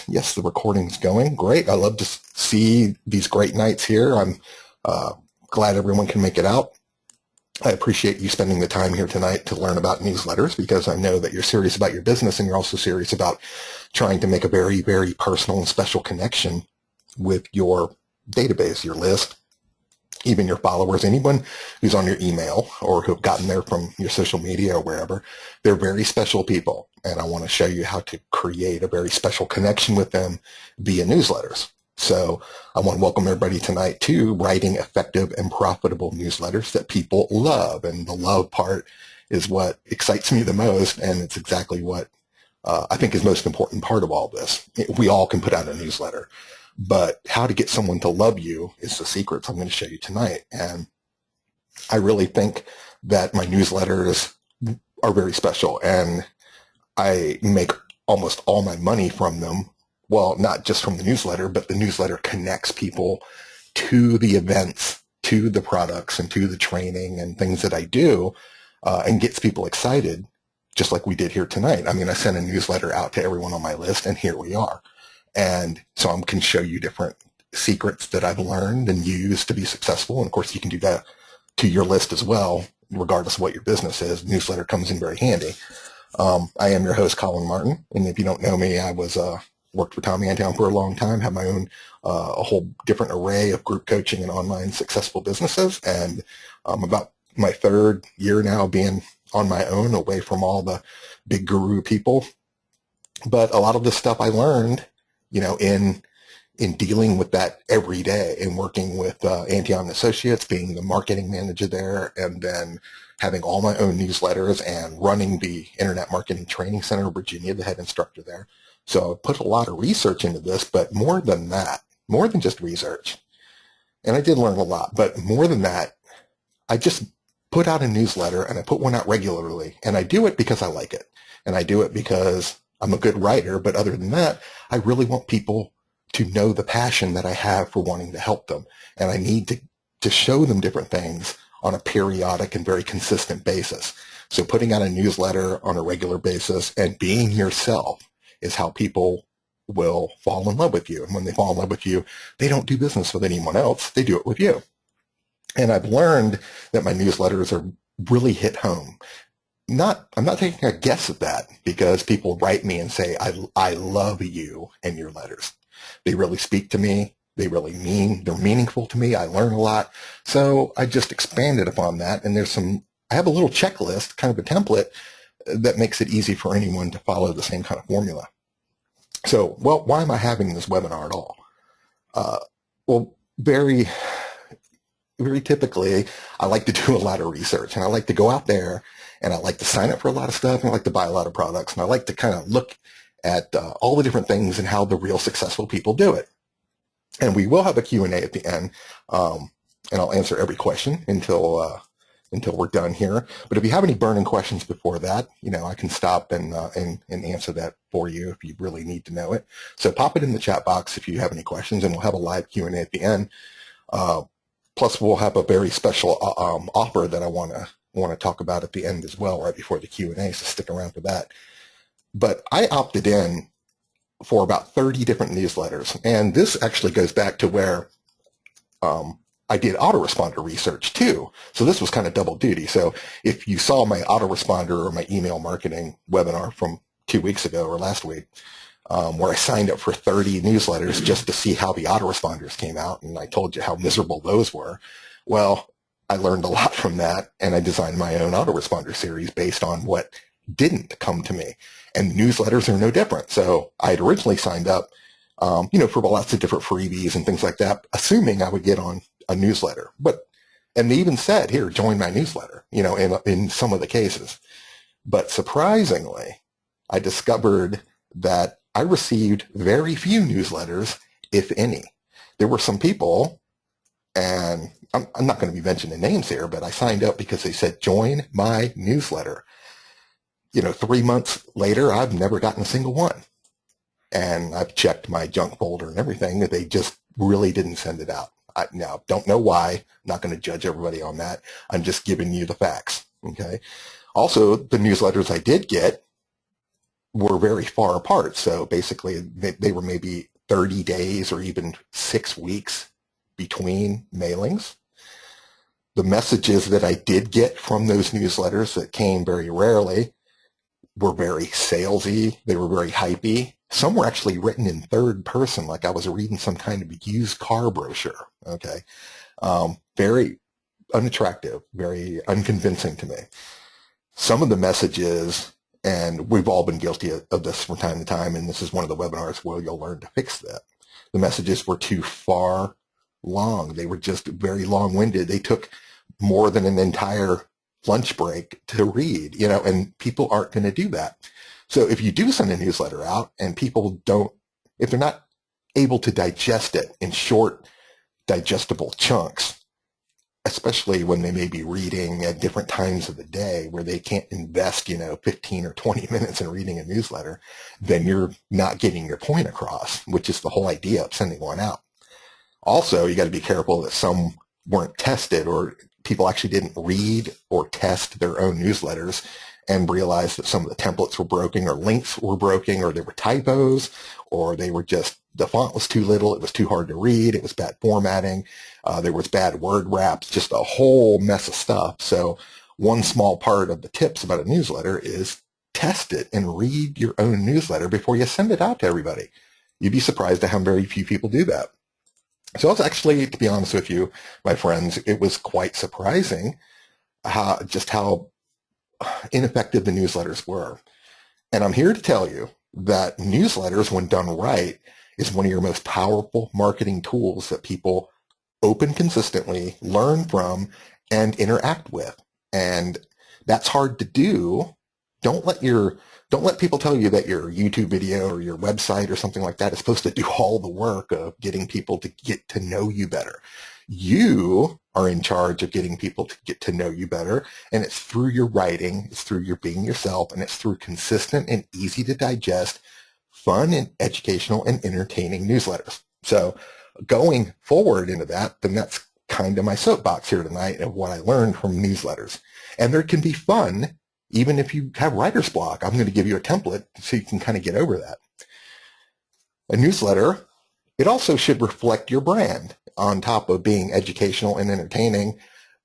Yes, the recording's going. Great. I love to see these great nights here. I'm glad everyone can make it out. I appreciate you spending the time here tonight to learn about newsletters because I know that you're serious about your business and you're also serious about trying to make a very, very personal and special connection with your database, your list, even your followers, anyone who's on your email or who've gotten there from your social media or wherever. They're very special people, and I want to show you how to create a very special connection with them via newsletters. So I want to welcome everybody tonight to writing effective and profitable newsletters that people love. And the love part is what excites me the most, and it's exactly what I think is most important part of all this. We all can put out a newsletter, but how to get someone to love you is the secrets I'm going to show you tonight. And I really think that my newsletters are very special, and I make almost all my money from them. Well, not just from the newsletter, but the newsletter connects people to the events, to the products, and to the training and things that I do, and gets people excited, just like we did here tonight. I mean, I sent a newsletter out to everyone on my list, and here we are. And so I can show you different secrets that I've learned and used to be successful. And of course, you can do that to your list as well, regardless of what your business is. Newsletter comes in very handy. I am your host, Colin Martin. And if you don't know me, I was worked for Tommy Antown for a long time, have my own a whole different array of group coaching and online successful businesses. And I'm about my third year now being on my own, away from all the big guru people. But a lot of the stuff I learned, you know, in dealing with that every day and working with Antion Associates, being the marketing manager there, and then having all my own newsletters and running the Internet Marketing Training Center in Virginia, the head instructor there. So I put a lot of research into this, but more than that, more than just research, and I did learn a lot, but more than that, I just put out a newsletter, and I put one out regularly, and I do it because I like it, and I do it because I'm a good writer, but other than that, I really want people to know the passion that I have for wanting to help them, and I need to show them different things on a periodic and very consistent basis. So putting out a newsletter on a regular basis and being yourself is how people will fall in love with you. And when they fall in love with you, they don't do business with anyone else. They do it with you. And I've learned that my newsletters are really hit home. I'm not taking a guess at that because people write me and say, I love you and your letters. They really speak to me. They're meaningful to me. I learn a lot. So I just expanded upon that. And I have a little checklist, kind of a template that makes it easy for anyone to follow the same kind of formula. So, well, why am I having this webinar at all? Well, very, very typically, I like to do a lot of research, and I like to go out there, and I like to sign up for a lot of stuff, and I like to buy a lot of products, and I like to kind of look at all the different things and how the real successful people do it. And we will have a Q&A at the end, and I'll answer every question until we're done here. But if you have any burning questions before that, you know, I can stop and answer that for you if you really need to know it. So pop it in the chat box if you have any questions, and we'll have a live Q&A at the end. Plus, we'll have a very special offer that I want to talk about at the end as well, right before the Q&A, so stick around for that. But I opted in for about 30 different newsletters, and this actually goes back to where I did autoresponder research too. So this was kind of double duty. So if you saw my autoresponder or my email marketing webinar from 2 weeks ago or last week, where I signed up for 30 newsletters just to see how the autoresponders came out, and I told you how miserable those were. Well, I learned a lot from that, and I designed my own autoresponder series based on what didn't come to me. And newsletters are no different. So I had originally signed up, for lots of different freebies and things like that, assuming I would get on a newsletter. And they even said, here, join my newsletter, in some of the cases. But surprisingly, I discovered that I received very few newsletters, if any. There were some people, and I'm not going to be mentioning names here, but I signed up because they said, join my newsletter. 3 months later, I've never gotten a single one. And I've checked my junk folder and everything, that they just really didn't send it out. I now don't know why. I'm not going to judge everybody on that. I'm just giving you the facts. Okay. Also, the newsletters I did get were very far apart. So basically, they were maybe 30 days or even 6 weeks between mailings. The messages that I did get from those newsletters that came very rarely were very salesy. They were very hypey. Some were actually written in third person, like I was reading some kind of used car brochure. Okay. Very unattractive, very unconvincing to me. Some of the messages, and we've all been guilty of this from time to time, and this is one of the webinars where you'll learn to fix that. The messages were too far long. They were just very long-winded. They took more than an entire lunch break to read, and people aren't going to do that. So if you do send a newsletter out and people don't, if they're not able to digest it in short, digestible chunks, especially when they may be reading at different times of the day where they can't invest, 15 or 20 minutes in reading a newsletter, then you're not getting your point across, which is the whole idea of sending one out. Also, you got to be careful that some weren't tested, or people actually didn't read or test their own newsletters and realize that some of the templates were broken, or links were broken, or there were typos, or they were just, the font was too little, it was too hard to read, it was bad formatting, there was bad word wraps, just a whole mess of stuff. So one small part of the tips about a newsletter is test it and read your own newsletter before you send it out to everybody. You'd be surprised at how very few people do that. So it's actually, to be honest with you, my friends, it was quite surprising how ineffective the newsletters were. And I'm here to tell you that newsletters, when done right, is one of your most powerful marketing tools that people open consistently, learn from, and interact with. And that's hard to do. Don't let people tell you that your YouTube video or your website or something like that is supposed to do all the work of getting people to get to know you better. You are in charge of getting people to get to know you better, and it's through your writing, it's through your being yourself, and it's through consistent and easy to digest, fun and educational and entertaining newsletters. So going forward into that, then that's kind of my soapbox here tonight of what I learned from newsletters. And there can be fun even if you have writer's block. I'm going to give you a template so you can kind of get over that. A newsletter, it also should reflect your brand. On top of being educational and entertaining,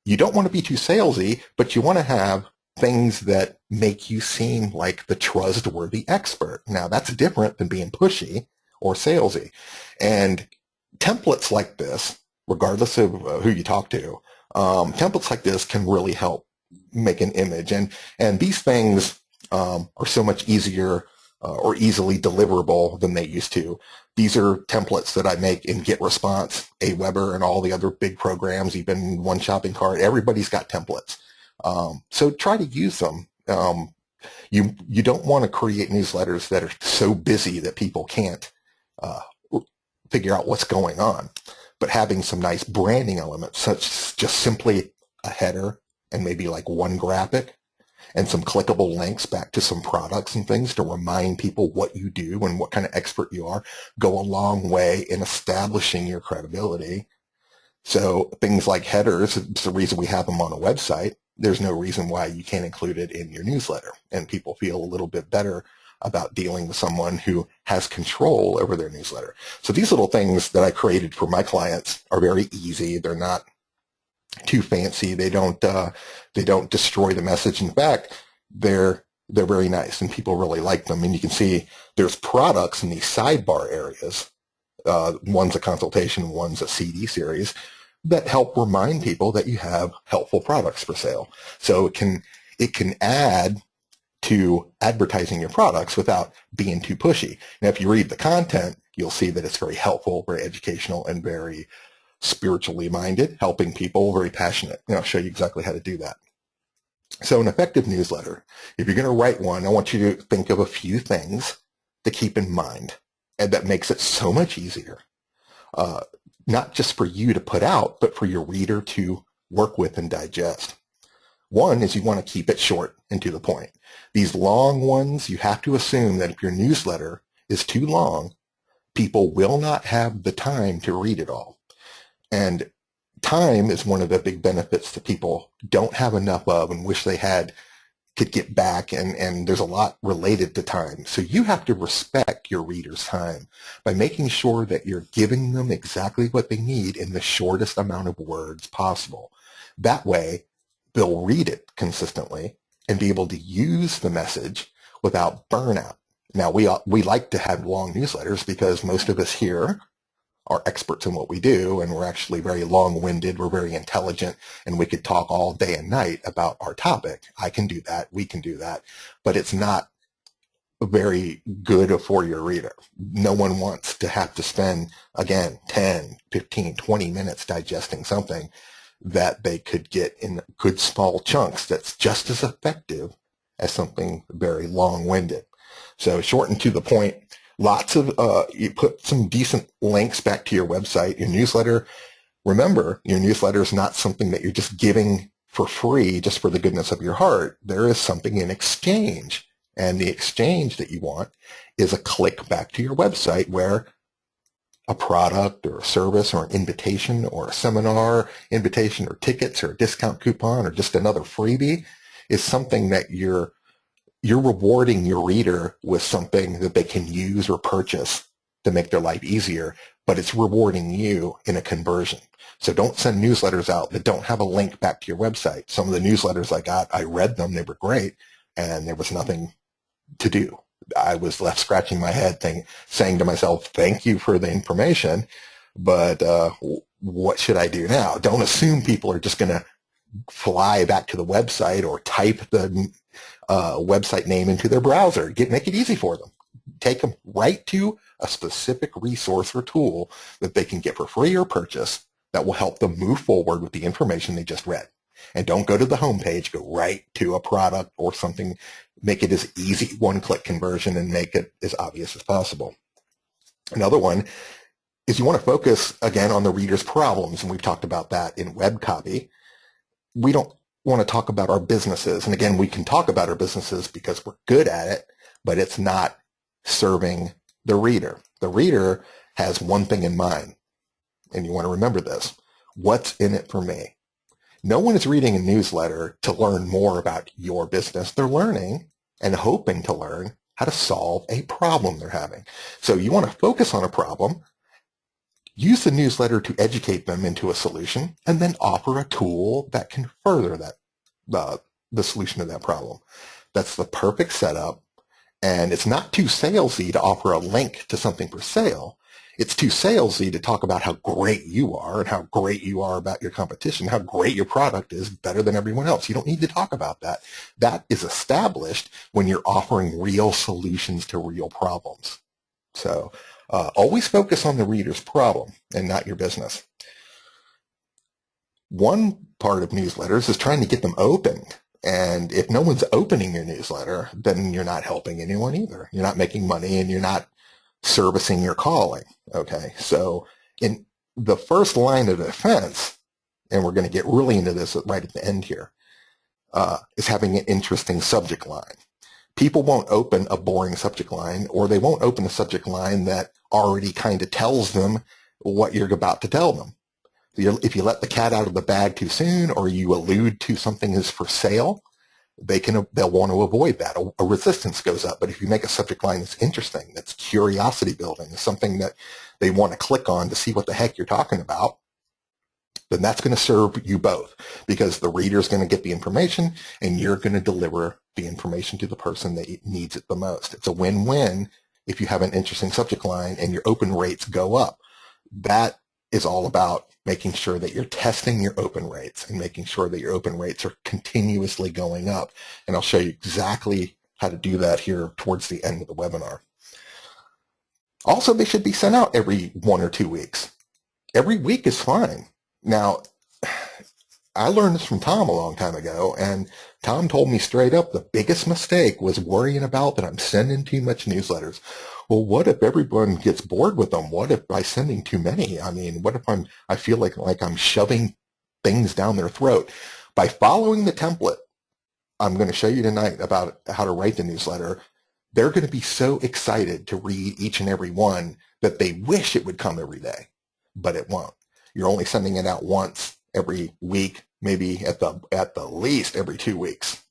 you don't want to be too salesy, but you want to have things that make you seem like the trustworthy expert. Now, that's different than being pushy or salesy. And templates like this, regardless of who you talk to, templates like this can really help make an image. And these things are so much easier or easily deliverable than they used to. These are templates that I make in GetResponse, Aweber, and all the other big programs, even One Shopping Cart. Everybody's got templates. So try to use them. You don't want to create newsletters that are so busy that people can't figure out what's going on. But having some nice branding elements, such as just simply a header and maybe like one graphic, and some clickable links back to some products and things to remind people what you do and what kind of expert you are, go a long way in establishing your credibility. So things like headers, it's the reason we have them on a website. There's no reason why you can't include it in your newsletter, and people feel a little bit better about dealing with someone who has control over their newsletter. So these little things that I created for my clients are very easy. They're not too fancy. They don't destroy the message. In fact, they're very nice, and people really like them. And you can see there's products in these sidebar areas. One's a consultation, one's a CD series that help remind people that you have helpful products for sale. So it can add to advertising your products without being too pushy. Now, if you read the content, you'll see that it's very helpful, very educational, and very spiritually minded, helping people, very passionate. And I'll show you exactly how to do that. So an effective newsletter, if you're going to write one, I want you to think of a few things to keep in mind, and that makes it so much easier, not just for you to put out, but for your reader to work with and digest. One is you want to keep it short and to the point. These long ones, you have to assume that if your newsletter is too long, people will not have the time to read it all. And time is one of the big benefits that people don't have enough of and wish they had could get back, and there's a lot related to time. So you have to respect your readers' time by making sure that you're giving them exactly what they need in the shortest amount of words possible. That way, they'll read it consistently and be able to use the message without burnout. Now, we like to have long newsletters because most of us here are experts in what we do, and we're actually very long-winded, we're very intelligent, and we could talk all day and night about our topic. I can do that, we can do that, but it's not very good for your reader. No one wants to have to spend, again, 10, 15, 20 minutes digesting something that they could get in good small chunks that's just as effective as something very long-winded. So short and to the point. Lots of, you put some decent links back to your website, your newsletter. Remember, your newsletter is not something that you're just giving for free just for the goodness of your heart. There is something in exchange. And the exchange that you want is a click back to your website where a product or a service or an invitation or a seminar invitation or tickets or a discount coupon or just another freebie is something that you're rewarding your reader with something that they can use or purchase to make their life easier, but it's rewarding you in a conversion. So don't send newsletters out that don't have a link back to your website. Some of the newsletters I got, I read them, they were great, and there was nothing to do. I was left scratching my head saying to myself, thank you for the information, but what should I do now? Don't assume people are just going to fly back to the website or type the website name into their browser. Make it easy for them. Take them right to a specific resource or tool that they can get for free or purchase that will help them move forward with the information they just read. And don't go to the homepage. Go right to a product or something. Make it as easy, one-click conversion, and make it as obvious as possible. Another one is you want to focus, again, on the reader's problems, and we've talked about that in web copy. We don't want to talk about our businesses. And again, we can talk about our businesses because we're good at it, but it's not serving the reader. The reader has one thing in mind, and you want to remember this. What's in it for me? No one is reading a newsletter to learn more about your business. They're learning and hoping to learn how to solve a problem they're having. So you want to focus on a problem, use the newsletter to educate them into a solution, and then offer a tool that can further that the solution to that problem. That's the perfect setup, and it's not too salesy to offer a link to something for sale. It's too salesy to talk about how great you are and how great you are about your competition, how great your product is better than everyone else. You don't need to talk about that. That is established when you're offering real solutions to real problems. So always focus on the reader's problem and not your business. One part of newsletters is trying to get them opened. And if no one's opening your newsletter, then you're not helping anyone either. You're not making money and you're not servicing your calling. Okay, so in the first line of defense, and we're going to get really into this right at the end here, is having an interesting subject line. People won't open a boring subject line, or they won't open a subject line that already kind of tells them what you're about to tell them. If you let the cat out of the bag too soon, or you allude to something is for sale, they'll want to avoid that. A resistance goes up. But if you make a subject line that's interesting, that's curiosity building, something that they want to click on to see what the heck you're talking about, then that's going to serve you both, because the reader's going to get the information and you're going to deliver the information to the person that needs it the most. It's a win-win if you have an interesting subject line and your open rates go up. That is all about making sure that you're testing your open rates and making sure that your open rates are continuously going up. And I'll show you exactly how to do that here towards the end of the webinar. Also, they should be sent out every 1 or 2 weeks. Every week is fine. Now, I learned this from Tom a long time ago, and Tom told me straight up the biggest mistake was worrying about that I'm sending too much newsletters. Well, what if everyone gets bored with them? What if by sending too many? I mean, what if I feel like I'm shoving things down their throat? By following the template I'm going to show you tonight about how to write the newsletter, they're going to be so excited to read each and every one that they wish it would come every day, but it won't. You're only sending it out once every week, maybe at the least every 2 weeks.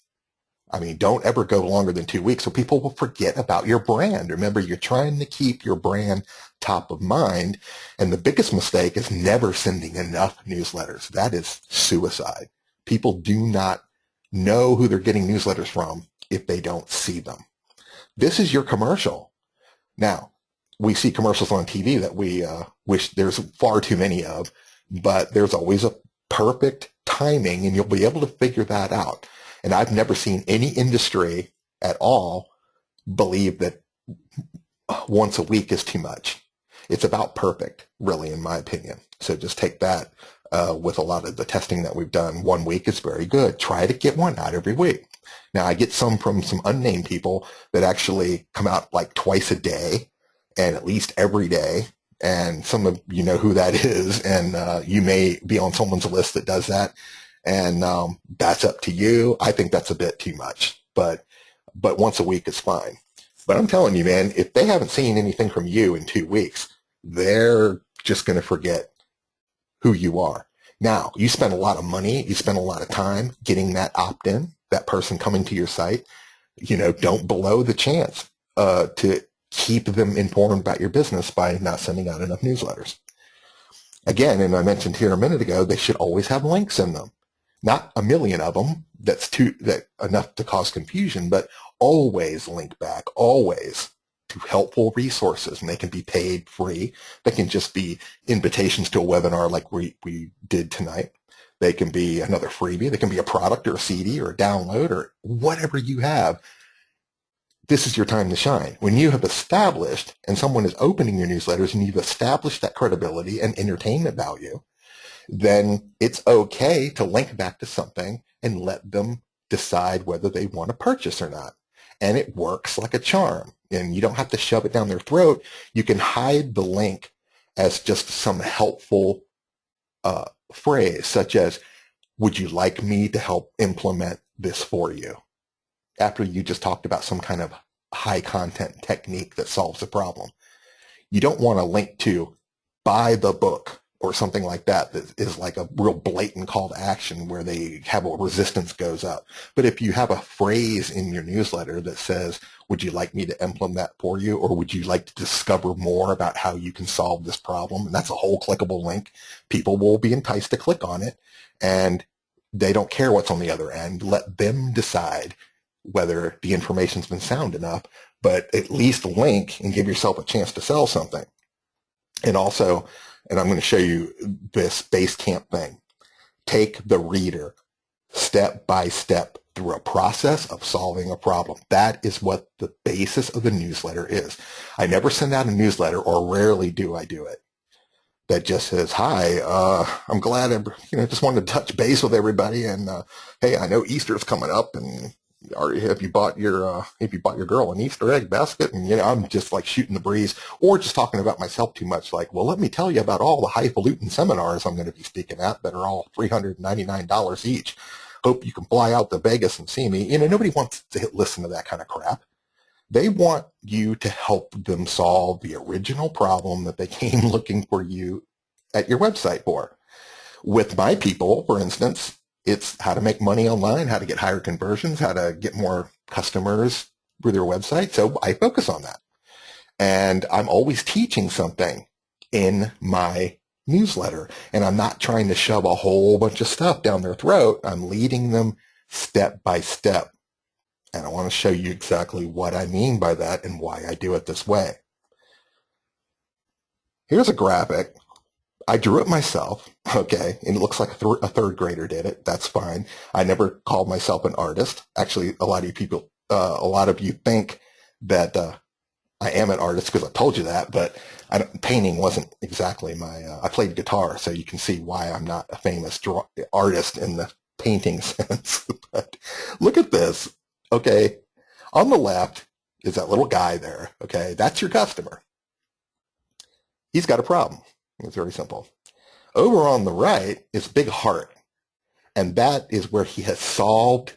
I mean, don't ever go longer than 2 weeks or people will forget about your brand. Remember, you're trying to keep your brand top of mind. And the biggest mistake is never sending enough newsletters. That is suicide. People do not know who they're getting newsletters from if they don't see them. This is your commercial. Now, we see commercials on TV that we wish there's far too many of, but there's always a perfect timing, and you'll be able to figure that out. And I've never seen any industry at all believe that once a week is too much. It's about perfect, really, in my opinion. So just take that with a lot of the testing that we've done. 1 week is very good. Try to get one out every week. Now, I get some from some unnamed people that actually come out like twice a day and at least every day. And some of you know who that is, and you may be on someone's list that does that. And that's up to you. I think that's a bit too much, but once a week is fine. But I'm telling you, man, if they haven't seen anything from you in 2 weeks, they're just going to forget who you are. Now, you spend a lot of money, you spend a lot of time getting that opt-in, that person coming to your site. You know, don't blow the chance to keep them informed about your business by not sending out enough newsletters. Again, and I mentioned here a minute ago, they should always have links in them. Not a million of them, that's enough to cause confusion, but always link back, always to helpful resources, and they can be paid free. They can just be invitations to a webinar like we did tonight. They can be another freebie. They can be a product or a CD or a download or whatever you have. This is your time to shine. When you have established, and someone is opening your newsletters, and you've established that credibility and entertainment value, then it's okay to link back to something and let them decide whether they want to purchase or not. And it works like a charm. And you don't have to shove it down their throat. You can hide the link as just some helpful phrase, such as, would you like me to help implement this for you? After you just talked about some kind of high content technique that solves the problem. You don't want to link to buy the book or something like that is like a real blatant call to action where they have a resistance goes up. But if you have a phrase in your newsletter that says, would you like me to implement that for you? Or would you like to discover more about how you can solve this problem? And that's a whole clickable link. People will be enticed to click on it, and they don't care what's on the other end. Let them decide whether the information's been sound enough, but at least link and give yourself a chance to sell something. And also, and I'm going to show you this Basecamp thing. Take the reader step by step through a process of solving a problem. That is what the basis of the newsletter is. I never send out a newsletter, or rarely do I do it, that just says, hi, I'm glad I just wanted to touch base with everybody. And hey, I know Easter's coming up, and have you bought your girl an Easter egg basket? And I'm just like shooting the breeze, or just talking about myself too much. Like, well, let me tell you about all the highfalutin seminars I'm going to be speaking at that are all $399 each. Hope you can fly out to Vegas and see me. Nobody wants to listen to that kind of crap. They want you to help them solve the original problem that they came looking for you at your website for. With my people, for instance, it's how to make money online, how to get higher conversions, how to get more customers through their website. So I focus on that. And I'm always teaching something in my newsletter. And I'm not trying to shove a whole bunch of stuff down their throat. I'm leading them step by step. And I want to show you exactly what I mean by that and why I do it this way. Here's a graphic. I drew it myself, okay, and it looks like a third grader did it. That's fine. I never called myself an artist. Actually, a lot of you think that I am an artist because I told you that, but painting wasn't exactly I played guitar, so you can see why I'm not a famous artist in the painting sense. But look at this, okay. On the left is that little guy there, okay. That's your customer. He's got a problem. It's very simple. Over on the right is big heart, and that is where he has solved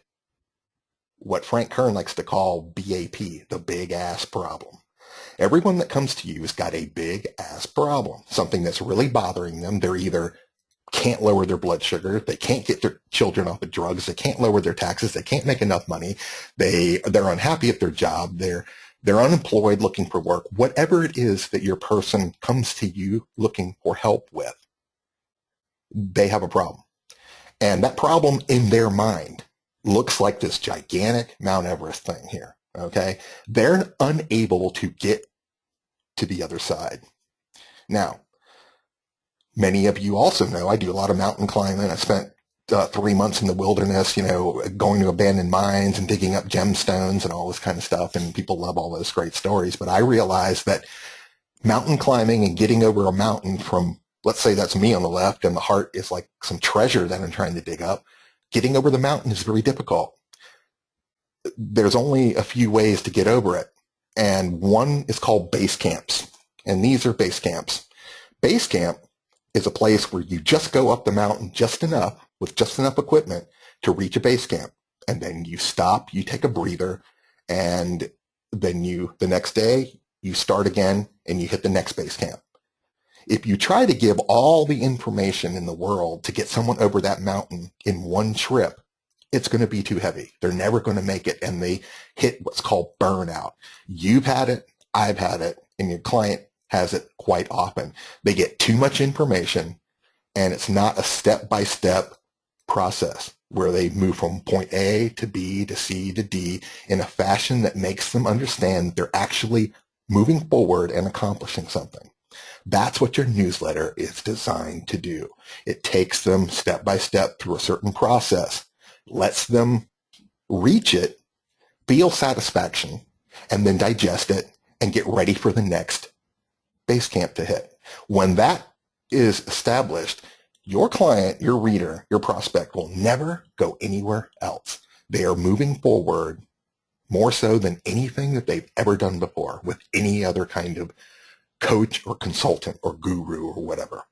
what Frank Kern likes to call BAP, the big ass problem. Everyone that comes to you has got a big ass problem, something that's really bothering them. They're either can't lower their blood sugar. They can't get their children off of drugs. They can't lower their taxes. They can't make enough money. They're unhappy at their job. They're unemployed, looking for work. Whatever it is that your person comes to you looking for help with, they have a problem. And that problem in their mind looks like this gigantic Mount Everest thing here. Okay. They're unable to get to the other side. Now, many of you also know I do a lot of mountain climbing. I spent 3 months in the wilderness, going to abandoned mines and digging up gemstones and all this kind of stuff. And people love all those great stories. But I realized that mountain climbing and getting over a mountain from, let's say that's me on the left and the heart is like some treasure that I'm trying to dig up. Getting over the mountain is very difficult. There's only a few ways to get over it. And one is called base camps. And these are base camps. Base camp is a place where you just go up the mountain just enough with just enough equipment to reach a base camp. And then you stop, you take a breather, and then the next day you start again and you hit the next base camp. If you try to give all the information in the world to get someone over that mountain in one trip, it's going to be too heavy. They're never going to make it, and they hit what's called burnout. You've had it, I've had it, and your client has it quite often. They get too much information, and it's not a step-by-step process where they move from point A to B to C to D in a fashion that makes them understand they're actually moving forward and accomplishing something. That's what your newsletter is designed to do. It takes them step by step through a certain process, lets them reach it, feel satisfaction, and then digest it and get ready for the next base camp to hit. When that is established, your client, your reader, your prospect will never go anywhere else. They are moving forward more so than anything that they've ever done before with any other kind of coach or consultant or guru or whatever.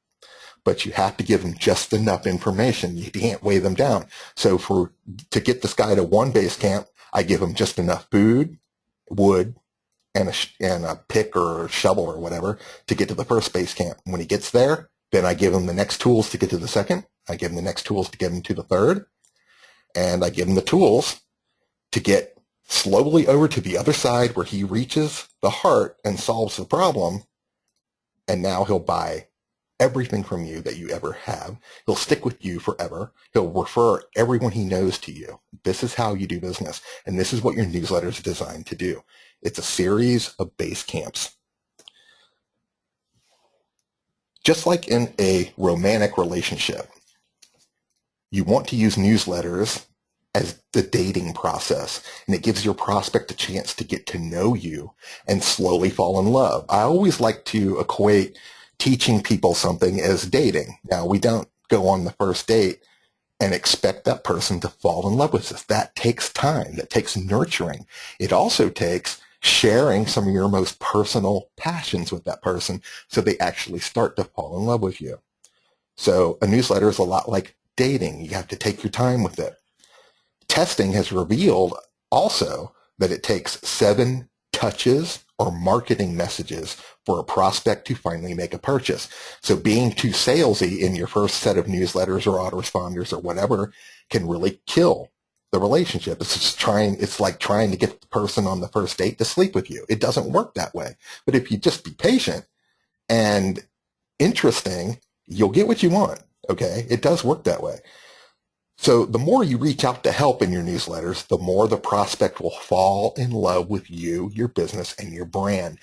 But you have to give them just enough information. You can't weigh them down. So to get this guy to one base camp, I give him just enough food, wood, and a pick or a shovel or whatever to get to the first base camp. When he gets there, then I give him the next tools to get to the second. I give him the next tools to get him to the third. And I give him the tools to get slowly over to the other side where he reaches the heart and solves the problem. And now he'll buy everything from you that you ever have. He'll stick with you forever. He'll refer everyone he knows to you. This is how you do business. And this is what your newsletter is designed to do. It's a series of base camps. Just like in a romantic relationship, you want to use newsletters as the dating process, and it gives your prospect a chance to get to know you and slowly fall in love. I always like to equate teaching people something as dating. Now, we don't go on the first date and expect that person to fall in love with us. That takes time. That takes nurturing. It also takes sharing some of your most personal passions with that person so they actually start to fall in love with you. So a newsletter is a lot like dating. You have to take your time with it. Testing has revealed also that it takes 7 touches or marketing messages for a prospect to finally make a purchase. So being too salesy in your first set of newsletters or autoresponders or whatever can really kill the relationship. It's like trying to get the person on the first date to sleep with you. It doesn't work that way. But if you just be patient and interesting, you'll get what you want. Okay? It does work that way. So the more you reach out to help in your newsletters, the more the prospect will fall in love with you, your business, and your brand.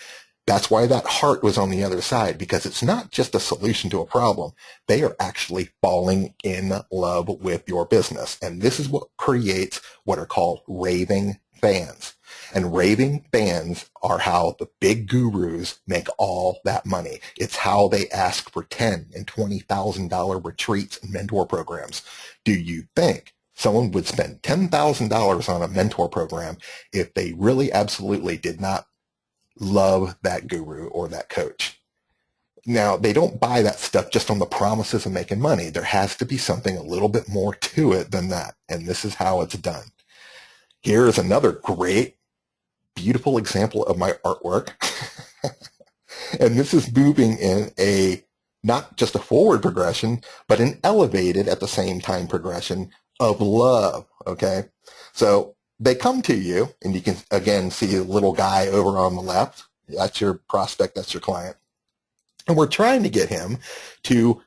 That's why that heart was on the other side, because it's not just a solution to a problem. They are actually falling in love with your business. And this is what creates what are called raving fans. And raving fans are how the big gurus make all that money. It's how they ask for $10,000 and $20,000 retreats and mentor programs. Do you think someone would spend $10,000 on a mentor program if they really absolutely did not love that guru or that coach? Now, they don't buy that stuff just on the promises of making money. There has to be something a little bit more to it than that. And this is how it's done. Here is another great, beautiful example of my artwork. And this is moving in a not just a forward progression, but an elevated at the same time progression of love, okay? So they come to you, and you can, again, see a little guy over on the left. That's your prospect, that's your client. And we're trying to get him to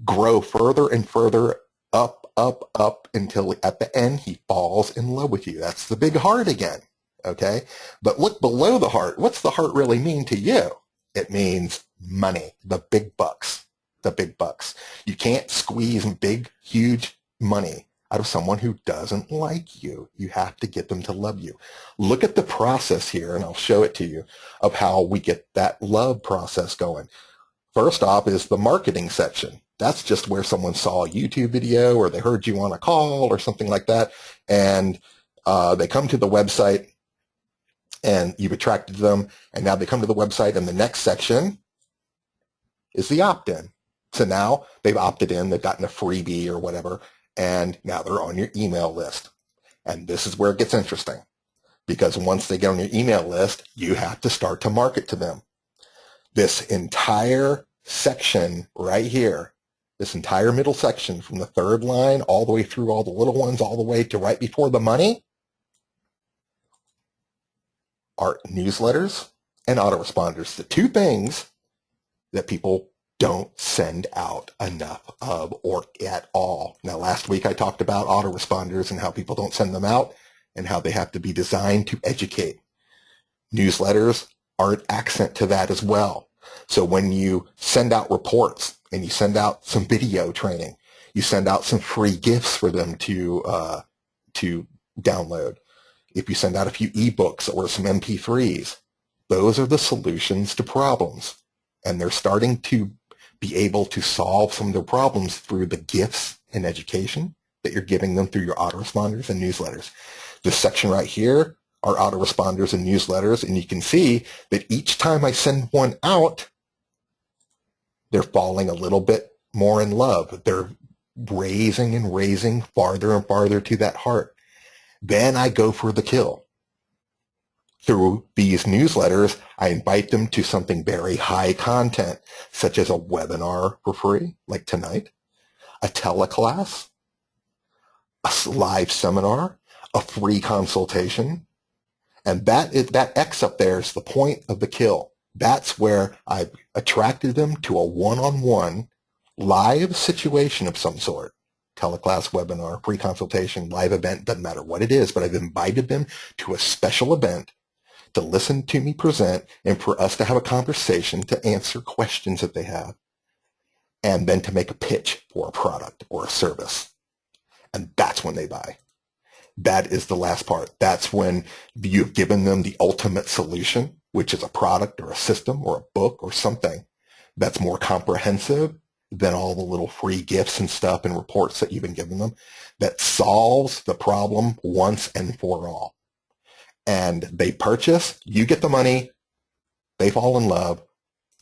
grow further and further up, up, up until at the end he falls in love with you. That's the big heart again, okay? But look below the heart. What's the heart really mean to you? It means money, the big bucks, the big bucks. You can't squeeze big, huge money out of someone who doesn't like you. You have to get them to love you. Look at the process here, and I'll show it to you, of how we get that love process going. First off is the marketing section. That's just where someone saw a YouTube video or they heard you on a call or something like that, and they come to the website and you've attracted them, and now they come to the website, and the next section is the opt-in. So now they've opted in, they've gotten a freebie or whatever, and now they're on your email list. And this is where it gets interesting, because once they get on your email list, you have to start to market to them. This entire section right here, this entire middle section from the third line all the way through all the little ones, all the way to right before the money, are newsletters and autoresponders, the two things that people don't send out enough of or at all. Now, last week I talked about autoresponders and how people don't send them out and how they have to be designed to educate. Newsletters are an accent to that as well. So when you send out reports and you send out some video training, you send out some free gifts for them to download. If you send out a few ebooks or some MP3s, those are the solutions to problems. And they're starting to be able to solve some of their problems through the gifts and education that you're giving them through your autoresponders and newsletters. This section right here are autoresponders and newsletters, and you can see that each time I send one out, they're falling a little bit more in love. They're raising and raising farther and farther to that heart. Then I go for the kill. Through these newsletters, I invite them to something very high content, such as a webinar for free, like tonight, a teleclass, a live seminar, a free consultation. And that X up there is the point of the kill. That's where I've attracted them to a one-on-one live situation of some sort. Teleclass, webinar, free consultation, live event, doesn't matter what it is, but I've invited them to a special event to listen to me present and for us to have a conversation, to answer questions that they have, and then to make a pitch for a product or a service. And that's when they buy. That is the last part. That's when you've given them the ultimate solution, which is a product or a system or a book or something that's more comprehensive than all the little free gifts and stuff and reports that you've been giving them, that solves the problem once and for all. And they purchase, you get the money, they fall in love,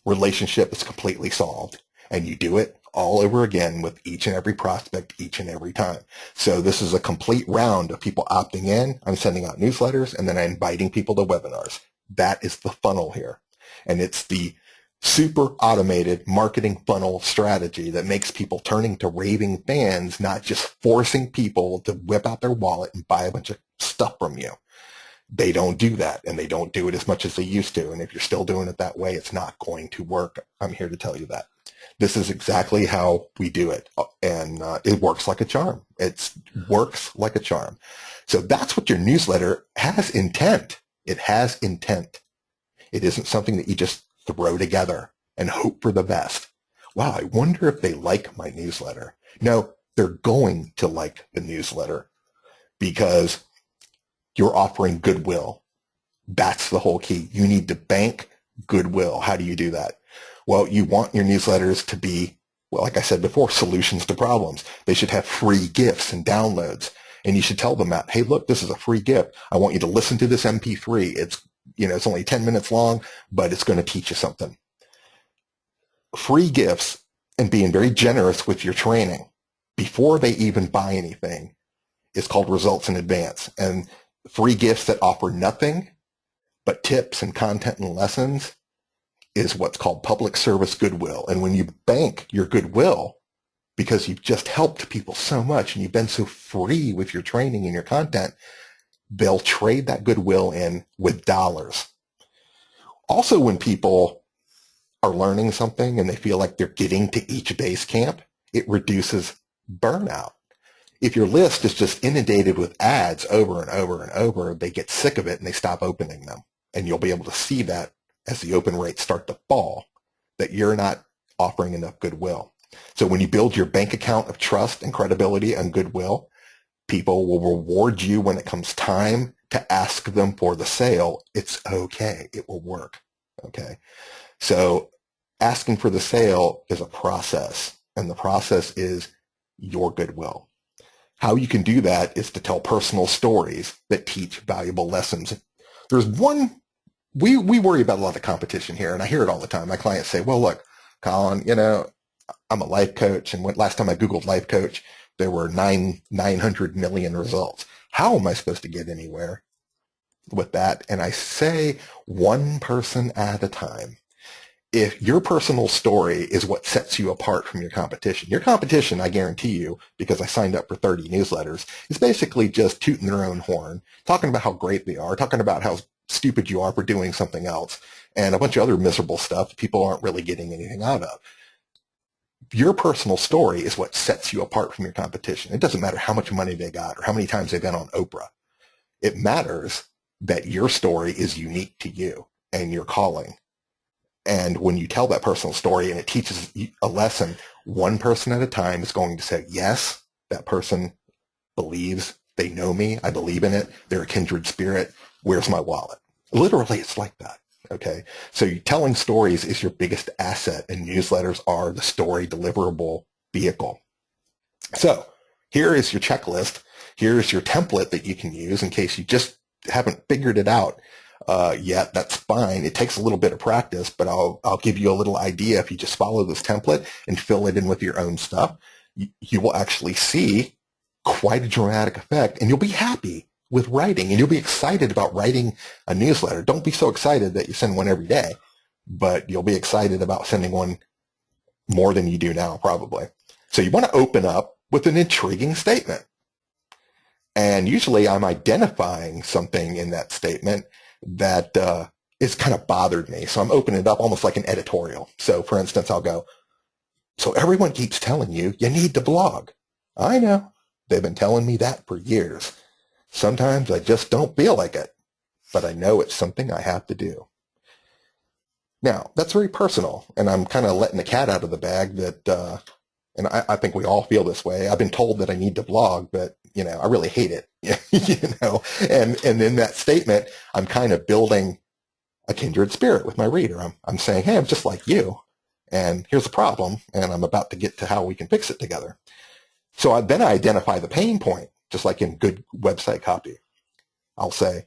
relationship is completely solved. And you do it all over again with each and every prospect each and every time. So this is a complete round of people opting in. I'm sending out newsletters, and then I'm inviting people to webinars. That is the funnel here. And it's the super automated marketing funnel strategy that makes people turning to raving fans, not just forcing people to whip out their wallet and buy a bunch of stuff from you. They don't do that, and they don't do it as much as they used to. And if you're still doing it that way, it's not going to work. I'm here to tell you that. This is exactly how we do it, and it works like a charm. It works like a charm. So that's what your newsletter has intent. It has intent. It isn't something that you just throw together and hope for the best. Wow, I wonder if they like my newsletter. No, they're going to like the newsletter because you're offering goodwill. That's the whole key. You need to bank goodwill. How do you do that? Well, you want your newsletters to be, well, like I said before, solutions to problems. They should have free gifts and downloads. And you should tell them that, hey, look, this is a free gift. I want you to listen to this MP3. It's only 10 minutes long, but it's going to teach you something. Free gifts and being very generous with your training before they even buy anything is called results in advance. And free gifts that offer nothing but tips and content and lessons is what's called public service goodwill. And when you bank your goodwill, because you've just helped people so much and you've been so free with your training and your content, they'll trade that goodwill in with dollars. Also, when people are learning something and they feel like they're getting to each base camp, it reduces burnout. If your list is just inundated with ads over and over and over, they get sick of it and they stop opening them. And you'll be able to see that as the open rates start to fall, that you're not offering enough goodwill. So when you build your bank account of trust and credibility and goodwill, people will reward you when it comes time to ask them for the sale. It's okay. It will work. Okay. So asking for the sale is a process, and the process is your goodwill. How you can do that is to tell personal stories that teach valuable lessons. There's one, we worry about a lot of competition here, and I hear it all the time. My clients say, well, look, Colin, I'm a life coach, and last time I Googled life coach, there were 900 million results. How am I supposed to get anywhere with that? And I say one person at a time. If your personal story is what sets you apart from your competition, I guarantee you, because I signed up for 30 newsletters, is basically just tooting their own horn, talking about how great they are, talking about how stupid you are for doing something else, and a bunch of other miserable stuff that people aren't really getting anything out of. Your personal story is what sets you apart from your competition. It doesn't matter how much money they got or how many times they've been on Oprah. It matters that your story is unique to you and your calling. And when you tell that personal story and it teaches a lesson, one person at a time is going to say, yes, that person believes, they know me, I believe in it, they're a kindred spirit, where's my wallet? Literally, it's like that. Okay. So telling stories is your biggest asset, and newsletters are the story deliverable vehicle. So here is your checklist. Here's your template that you can use in case you just haven't figured it out yet. That's fine. It takes a little bit of practice, but I'll give you a little idea. If you just follow this template and fill it in with your own stuff, you will actually see quite a dramatic effect, and you'll be happy with writing, and you'll be excited about writing a newsletter. Don't be so excited that you send one every day, but you'll be excited about sending one more than you do now, probably. So you want to open up with an intriguing statement. And usually I'm identifying something in that statement that is kind of bothered me. So I'm opening it up almost like an editorial. So for instance, I'll go, so everyone keeps telling you need to blog. I know. They've been telling me that for years. Sometimes I just don't feel like it, but I know it's something I have to do. Now, that's very personal, and I'm kind of letting the cat out of the bag that, and I think we all feel this way. I've been told that I need to blog, but, I really hate it, and in that statement, I'm kind of building a kindred spirit with my reader. I'm saying, hey, I'm just like you, and here's the problem, and I'm about to get to how we can fix it together. So then I identify the pain point, just like in good website copy. I'll say,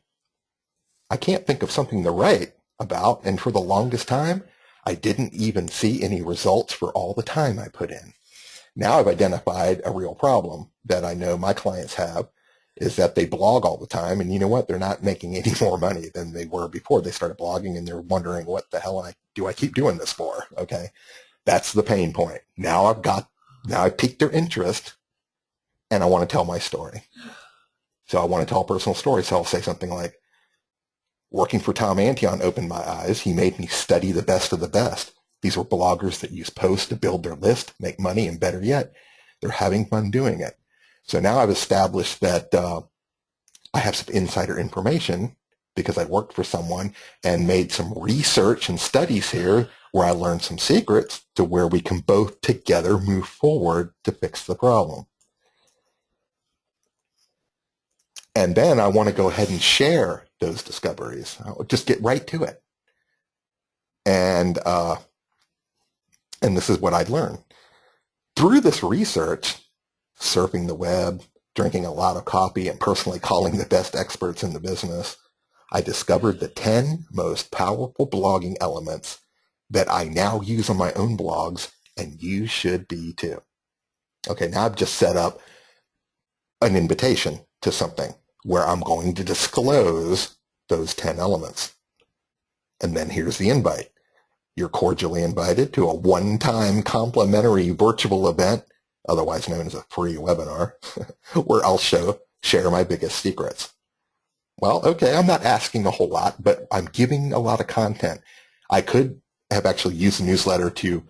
I can't think of something to write about, and for the longest time, I didn't even see any results for all the time I put in. Now I've identified a real problem that I know my clients have, is that they blog all the time, and you know what? They're not making any more money than they were before they started blogging, and they're wondering, what the hell do I keep doing this for? Okay, that's the pain point. Now I've piqued their interest, and I want to tell my story. So I want to tell a personal story. So I'll say something like, working for Tom Antion opened my eyes. He made me study the best of the best. These were bloggers that use posts to build their list, make money, and better yet, they're having fun doing it. So now I've established that I have some insider information because I worked for someone and made some research and studies here where I learned some secrets to where we can both together move forward to fix the problem. And then I want to go ahead and share those discoveries. I'll just get right to it. And this is what I'd learned. Through this research, surfing the web, drinking a lot of coffee, and personally calling the best experts in the business, I discovered the 10 most powerful blogging elements that I now use on my own blogs, and you should be too. Okay, now I've just set up an invitation to something where I'm going to disclose those 10 elements. And then here's the invite. You're cordially invited to a one-time complimentary virtual event, otherwise known as a free webinar, where I'll share my biggest secrets. Well, okay, I'm not asking a whole lot, but I'm giving a lot of content. I could have actually used the newsletter to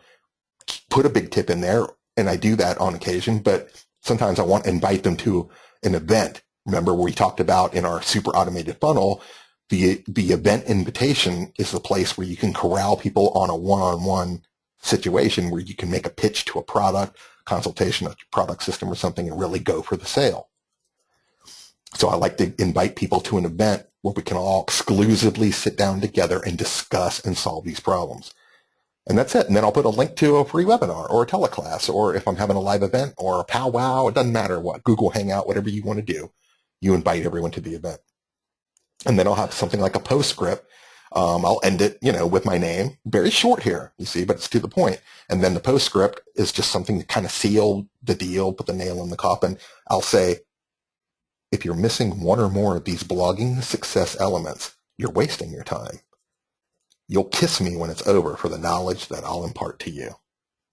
put a big tip in there, and I do that on occasion, but sometimes I want to invite them to an event. Remember, we talked about in our super automated funnel, the event invitation is the place where you can corral people on a one-on-one situation where you can make a pitch to a product, consultation, a product system or something, and really go for the sale. So I like to invite people to an event where we can all exclusively sit down together and discuss and solve these problems. And that's it. And then I'll put a link to a free webinar or a teleclass, or if I'm having a live event or a powwow, it doesn't matter what, Google Hangout, whatever you want to do, you invite everyone to the event. And then I'll have something like a postscript. I'll end it, with my name. Very short here, you see, but it's to the point. And then the postscript is just something to kind of seal the deal, put the nail in the coffin. I'll say, if you're missing one or more of these blogging success elements, you're wasting your time. You'll kiss me when it's over for the knowledge that I'll impart to you.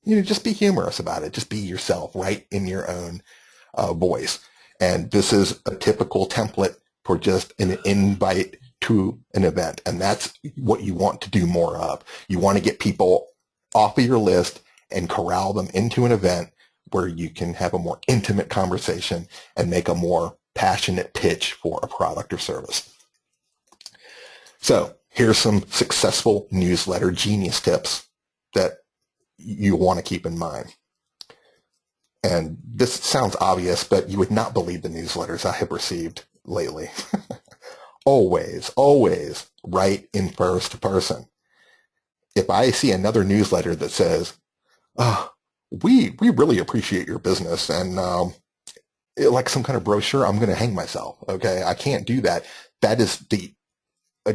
Just be humorous about it. Just be yourself, right in your own voice. And this is a typical template for just an invite to an event. And that's what you want to do more of. You want to get people off of your list and corral them into an event where you can have a more intimate conversation and make a more passionate pitch for a product or service. So here's some successful newsletter genius tips that you want to keep in mind. And this sounds obvious, but you would not believe the newsletters I have received lately. Always write in first person. If I see another newsletter that says, we really appreciate your business, and like some kind of brochure, I'm going to hang myself. Okay, I can't do that. That is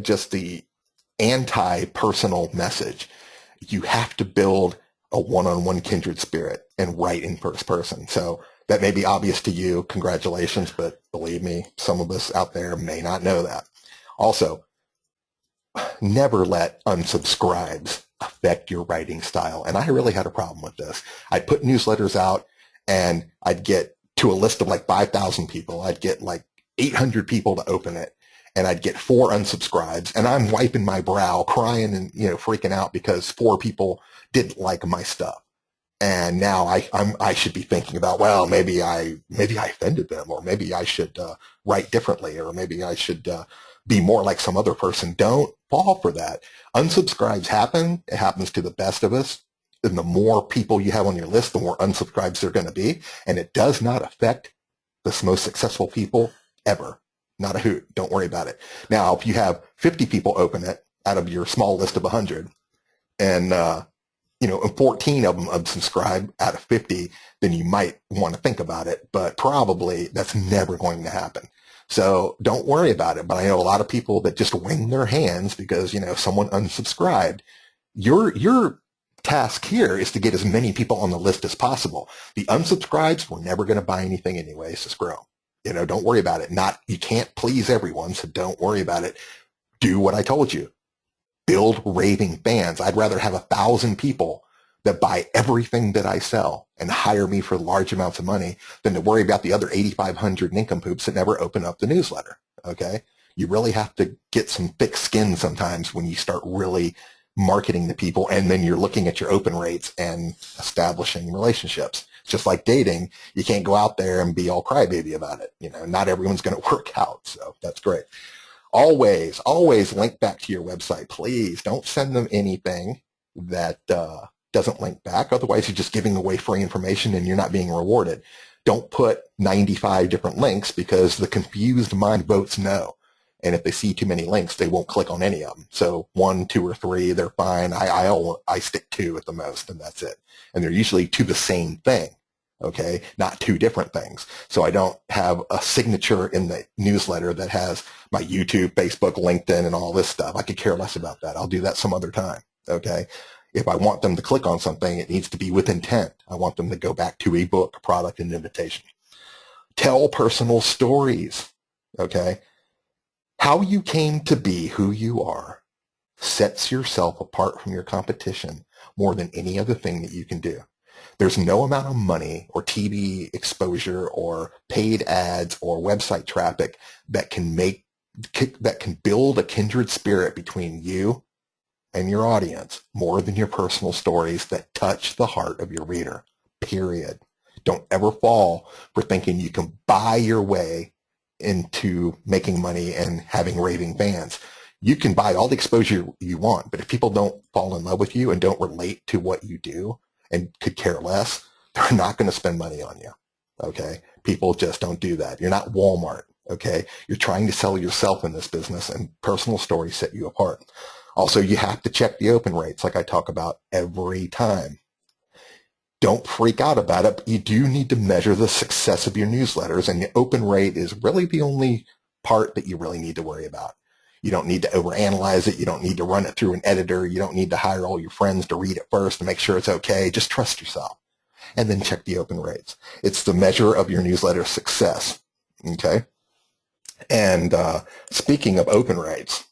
just the anti-personal message. You have to build a one-on-one kindred spirit and write in first person. So that may be obvious to you. Congratulations, but believe me, some of us out there may not know that. Also, never let unsubscribes affect your writing style. And I really had a problem with this. I'd put newsletters out and I'd get to a list of like 5,000 people. I'd get like 800 people to open it, and I'd get 4 unsubscribes, and I'm wiping my brow, crying and freaking out because 4 people didn't like my stuff. And now I should be thinking about, well, maybe I offended them, or maybe I should write differently, or maybe I should be more like some other person. Don't fall for that. Unsubscribes happen. It happens to the best of us. And the more people you have on your list, the more unsubscribes there are going to be. And it does not affect the most successful people ever. Not a hoot. Don't worry about it. Now, if you have 50 people open it out of your small list of 100, and 14 of them unsubscribe out of 50, then you might want to think about it. But probably that's never going to happen. So don't worry about it. But I know a lot of people that just wring their hands because someone unsubscribed. Your task here is to get as many people on the list as possible. The unsubscribes were never going to buy anything anyway, so screw them. Don't worry about it. You can't please everyone, so don't worry about it. Do what I told you. Build raving fans. I'd rather have 1,000 people that buy everything that I sell and hire me for large amounts of money than to worry about the other 8,500 nincompoops that never open up the newsletter. Okay? You really have to get some thick skin sometimes when you start really marketing to people, and then you're looking at your open rates and establishing relationships. Just like dating, you can't go out there and be all crybaby about it. Not everyone's going to work out, so that's great. Always link back to your website. Please don't send them anything that doesn't link back. Otherwise, you're just giving away free information and you're not being rewarded. Don't put 95 different links, because the confused mind votes no. And if they see too many links, they won't click on any of them. So 1, 2, or 3, they're fine. I stick 2 at the most, and that's it. And they're usually to the same thing, okay? Not 2 different things. So I don't have a signature in the newsletter that has my YouTube, Facebook, LinkedIn, and all this stuff. I could care less about that. I'll do that some other time, okay? If I want them to click on something, it needs to be with intent. I want them to go back to a book, a product, an invitation. Tell personal stories, okay? How you came to be who you are sets yourself apart from your competition more than any other thing that you can do. There's no amount of money or TV exposure or paid ads or website traffic that can build a kindred spirit between you and your audience more than your personal stories that touch the heart of your reader. Period. Don't ever fall for thinking you can buy your way into making money and having raving fans. You can buy all the exposure you want, but if people don't fall in love with you and don't relate to what you do and could care less, they're not going to spend money on you. Okay? People just don't do that. You're not Walmart. Okay? You're trying to sell yourself in this business, and personal stories set you apart. Also, you have to check the open rates like I talk about every time. Don't freak out about it, but you do need to measure the success of your newsletters, and the open rate is really the only part that you really need to worry about. You don't need to overanalyze it. You don't need to run it through an editor. You don't need to hire all your friends to read it first to make sure it's okay. Just trust yourself and then check the open rates. It's the measure of your newsletter success. Okay. And speaking of open rates,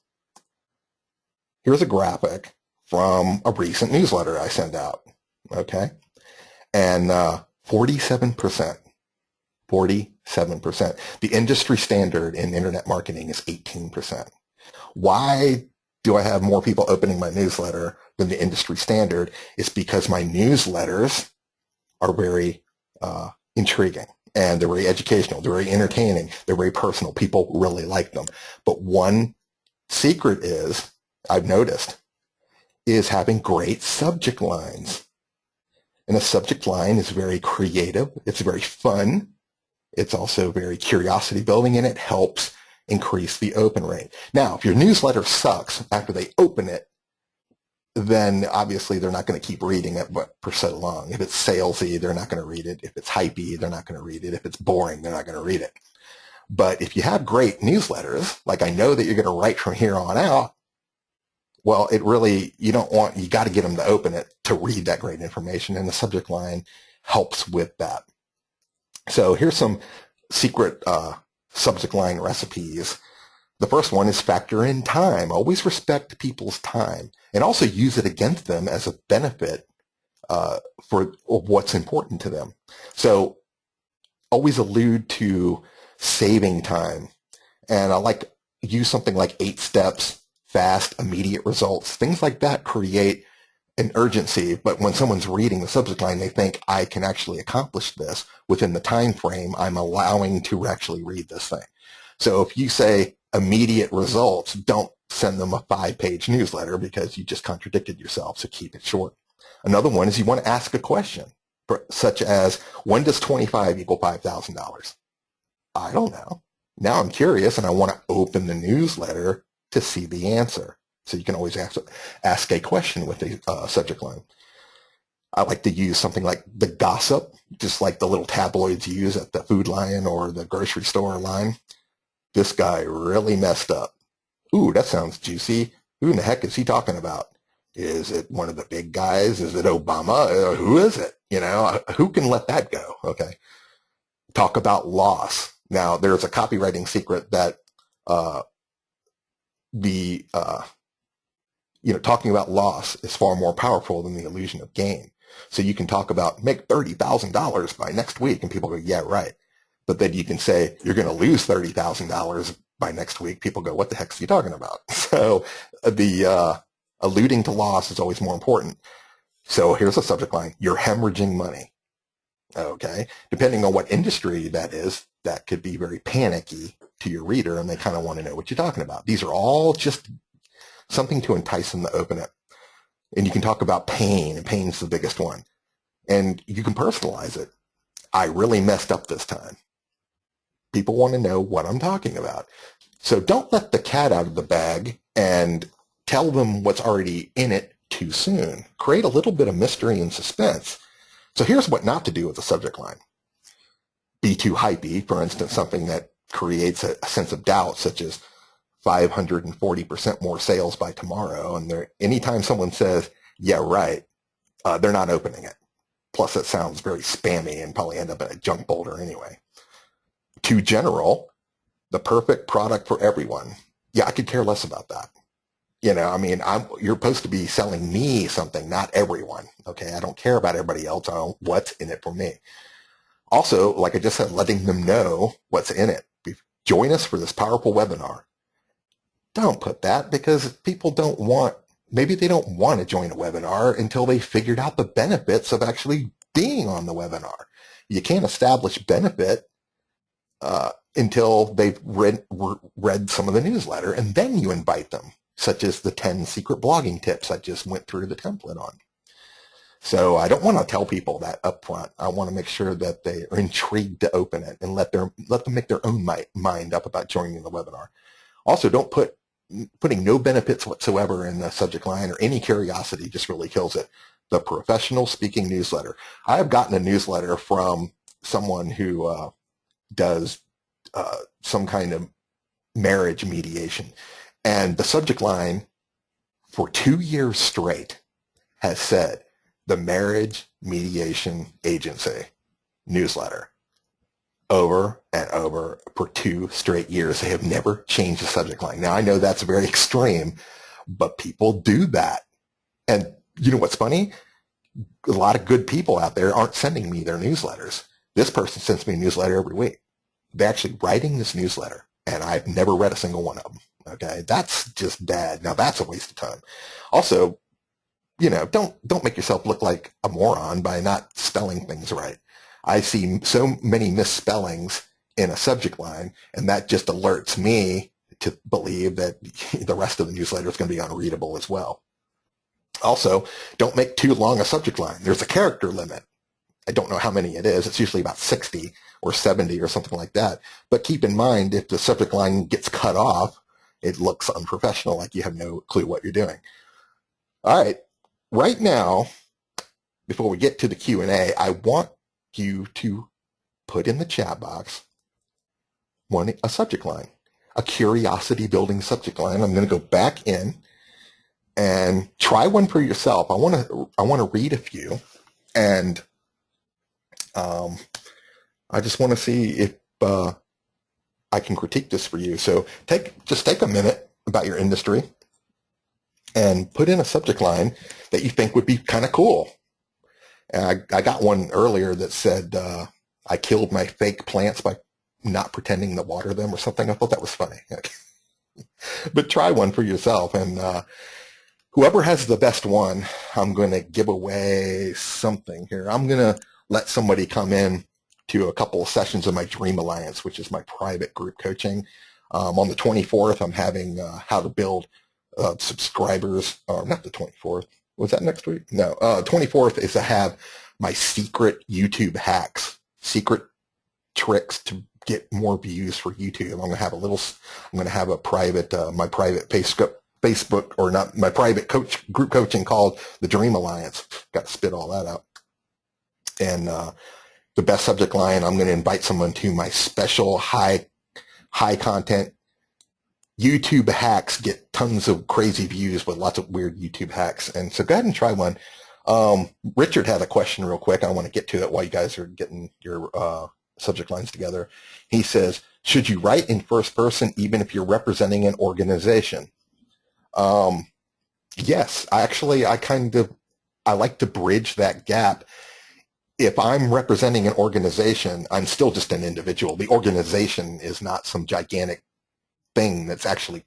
here's a graphic from a recent newsletter I sent out. Okay. And 47%. 47%. The industry standard in internet marketing is 18%. Why do I have more people opening my newsletter than the industry standard? It's because my newsletters are very intriguing, and they're very educational, they're very entertaining, they're very personal. People really like them. But one secret is, I've noticed, is having great subject lines. And a subject line is very creative, it's very fun, it's also very curiosity building, and it helps increase the open rate. Now, if your newsletter sucks after they open it, then obviously they're not going to keep reading it for so long. If it's salesy, they're not going to read it. If it's hypey, they're not going to read it. If it's boring, they're not going to read it. But if you have great newsletters, like I know that you're going to write from here on out, well, you got to get them to open it to read that great information, and the subject line helps with that. So here's some secret subject line recipes. The first one is factor in time. Always respect people's time and also use it against them as a benefit for what's important to them. So always allude to saving time. And I like use something like 8 steps, fast, immediate results. Things like that create an urgency, but when someone's reading the subject line, they think I can actually accomplish this within the time frame I'm allowing to actually read this thing. So if you say immediate results, don't send them a 5-page newsletter because you just contradicted yourself, so keep it short. Another one is you want to ask a question, such as, when does 25 equal $5,000? I don't know. Now I'm curious and I want to open the newsletter to see the answer. So you can always ask a question with a subject line. I like to use something like the gossip, just like the little tabloids use at the Food Lion or the grocery store line. This guy really messed up. Ooh, that sounds juicy. Who in the heck is he talking about? Is it one of the big guys? Is it Obama? Who is it? Who can let that go? Okay. Talk about loss. Now, there's a copywriting secret that talking about loss is far more powerful than the illusion of gain. So you can talk about make $30,000 by next week, and people go, yeah, right. But then you can say you're going to lose $30,000 by next week. People go, what the heck is he talking about? So the alluding to loss is always more important. So here's a subject line: you're hemorrhaging money. Okay, depending on what industry that is, that could be very panicky to your reader, and they kind of want to know what you're talking about. These are all just something to entice them to open it. And you can talk about pain, and pain's the biggest one. And you can personalize it. I really messed up this time. People want to know what I'm talking about. So don't let the cat out of the bag and tell them what's already in it too soon. Create a little bit of mystery and suspense. So here's what not to do with the subject line. Be too hypey, for instance, something that creates a sense of doubt, such as 540% more sales by tomorrow. And anytime someone says, yeah, right, they're not opening it. Plus, it sounds very spammy and probably end up in a junk folder anyway. Too general, the perfect product for everyone. Yeah, I could care less about that. I mean, you're supposed to be selling me something, not everyone. Okay. I don't care about everybody else. I don't what's in it for me. Also, like I just said, letting them know what's in it. Join us for this powerful webinar. Don't put that, because people maybe they don't want to join a webinar until they figured out the benefits of actually being on the webinar. You can't establish benefit until they've read some of the newsletter, and then you invite them, such as the 10 secret blogging tips I just went through the template on. So I don't want to tell people that up front. I want to make sure that they are intrigued to open it and let them make their own mind up about joining the webinar. Also, putting no benefits whatsoever in the subject line or any curiosity just really kills it. The professional speaking newsletter. I have gotten a newsletter from someone who does some kind of marriage mediation, and the subject line for 2 years straight has said the Marriage Mediation Agency newsletter over and over for 2 straight years. They have never changed the subject line. Now, I know that's very extreme, but people do that. And you know what's funny? A lot of good people out there aren't sending me their newsletters. This person sends me a newsletter every week. They're actually writing this newsletter, and I've never read a single one of them. Okay, that's just bad. Now, that's a waste of time. Also, don't make yourself look like a moron by not spelling things right. I see so many misspellings in a subject line, and that just alerts me to believe that the rest of the newsletter is going to be unreadable as well. Also, don't make too long a subject line. There's a character limit. I don't know how many it is. It's usually about 60 or 70 or something like that. But keep in mind, if the subject line gets cut off, it looks unprofessional, like you have no clue what you're doing. All right. Right now, before we get to the Q&A, I want you to put in the chat box a subject line, a curiosity building subject line. I'm going to go back in and try one for yourself. I want to read a few, and I just want to see if I can critique this for you. So just take a minute about your industry and put in a subject line that you think would be kind of cool. And I got one earlier that said, I killed my fake plants by not pretending to water them or something. I thought that was funny. But try one for yourself, and whoever has the best one, I'm going to give away something here. I'm going to let somebody come in to a couple of sessions of my Dream Alliance, which is my private group coaching. On the 24th, I'm having how to build subscribers, not the 24th. Was that next week? No, 24th is to have my secret YouTube hacks, secret tricks to get more views for YouTube. I'm going to have a private, my private Facebook, or not, my private group coaching called the Dream Alliance. Got to spit all that out. And the best subject line, I'm going to invite someone to my special high content YouTube hacks, get tons of crazy views with lots of weird YouTube hacks. And so go ahead and try one. Richard had a question real quick. I want to get to it while you guys are getting your subject lines together. He says, should you write in first person even if you're representing an organization? Yes, I like to bridge that gap. If I'm representing an organization, I'm still just an individual. The organization is not some gigantic thing that's actually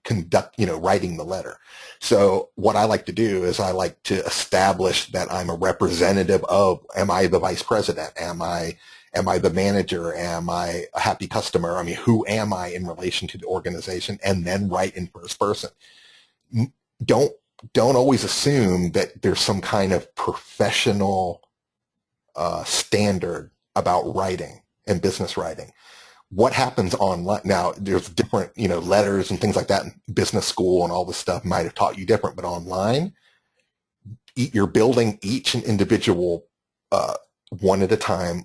writing the letter. So what I like to do is I like to establish that I'm a representative of, am I the vice president? Am I the manager? Am I a happy customer? I mean, who am I in relation to the organization? And then write in first person. Don't always assume that there's some kind of professional standard about writing and business writing. What happens online now? There's different, letters and things like that. Business school and all this stuff might have taught you different, but online, you're building each individual one at a time.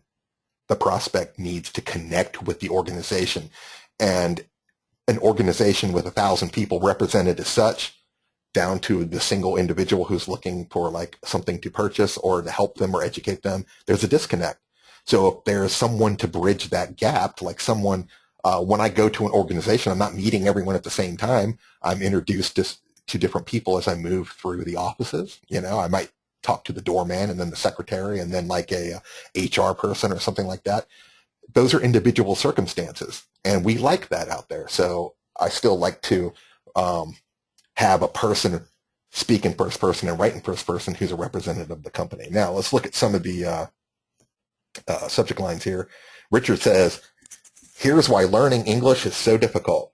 The prospect needs to connect with the organization, and an organization with 1,000 people represented as such, down to the single individual who's looking for like something to purchase or to help them or educate them, there's a disconnect. So if there's someone to bridge that gap, like someone, when I go to an organization, I'm not meeting everyone at the same time. I'm introduced to different people as I move through the offices. You know, I might talk to the doorman and then the secretary and then like a HR person or something like that. Those are individual circumstances, and we like that out there. So I still like to have a person speak in first person and write in first person who's a representative of the company. Now, let's look at some of the subject lines here. Richard says, here's why learning English is so difficult.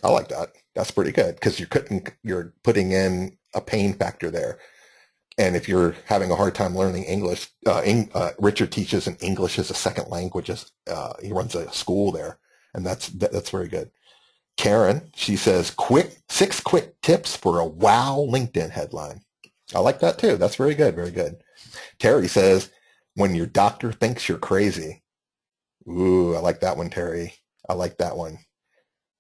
I like that. That's pretty good because you're putting in a pain factor there. And if you're having a hard time learning English, Richard teaches in English as a second language. He runs a school there, and that's very good. Karen, she says, 6 quick tips for a wow LinkedIn headline. I like that too. That's very good, very good. Terry says, when your doctor thinks you're crazy. Ooh, I like that one, Terry. I like that one.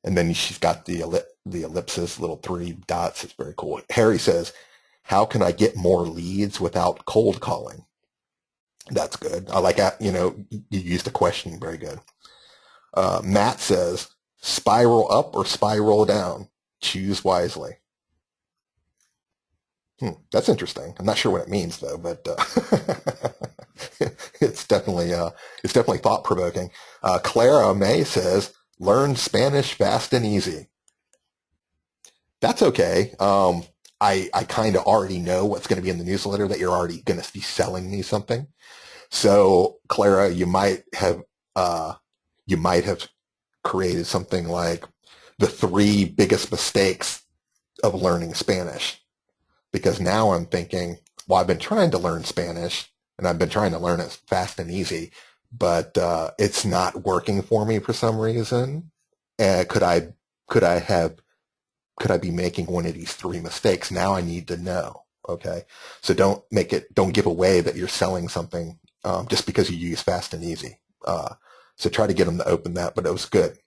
And then she's got the ellipsis, little 3 dots. It's very cool. Harry says, how can I get more leads without cold calling? That's good. I like that. You know, you used the question. Very good. Matt says, spiral up or spiral down? Choose wisely. That's interesting. I'm not sure what it means though, but it's definitely thought provoking. Clara May says, learn Spanish fast and easy. That's okay. I kind of already know what's going to be in the newsletter, that you're already going to be selling me something. So, Clara, you might have created something like the 3 biggest mistakes of learning Spanish. Because now I'm thinking, well, I've been trying to learn Spanish and I've been trying to learn it fast and easy, but it's not working for me for some reason. Could I be making one of these 3 mistakes? Now I need to know. Okay. So don't give away that you're selling something just because you use fast and easy. So try to get them to open that, but it was good.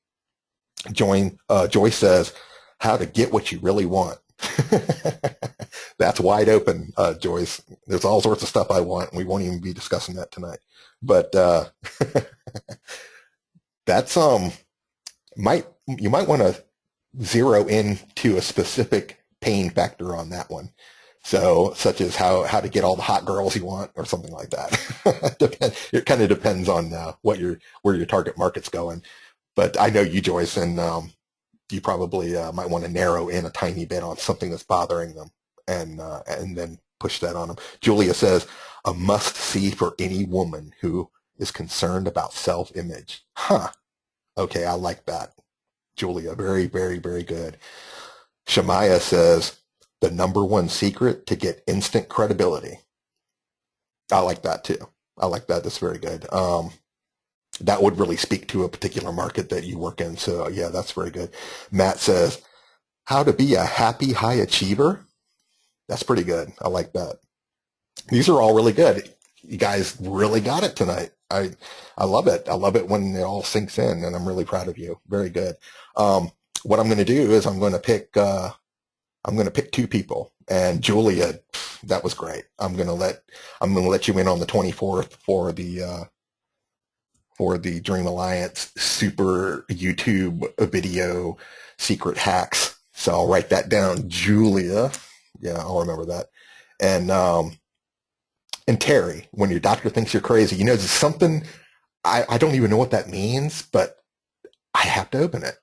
Joyce says, how to get what you really want. That's wide open, Joyce. There's all sorts of stuff I want. We won't even be discussing that tonight. But that's you might want to zero in to a specific pain factor on that one. So, such as how to get all the hot girls you want, or something like that. It kind of depends on where your target market's going. But I know you, Joyce, and you probably might want to narrow in a tiny bit on something that's bothering them, and then push that on them. Julia says, a must-see for any woman who is concerned about self-image. Huh. Okay, I like that. Julia, very, very, very good. Shemaya says, the number 1 secret to get instant credibility. I like that too. I like that. That's very good. That would really speak to a particular market that you work in. So yeah, that's very good. Matt says, how to be a happy high achiever. That's pretty good. I like that. These are all really good. You guys really got it tonight. I love it. I love it when it all sinks in, and I'm really proud of you. Very good. What I'm going to do is I'm going to pick 2 people. And Julia, that was great. I'm going to let you in on the 24th for the Dream Alliance super YouTube video secret hacks. So I'll write that down, Julia. Yeah, I'll remember that. And Terry, when your doctor thinks you're crazy, you know, there's something, I don't even know what that means, but I have to open it.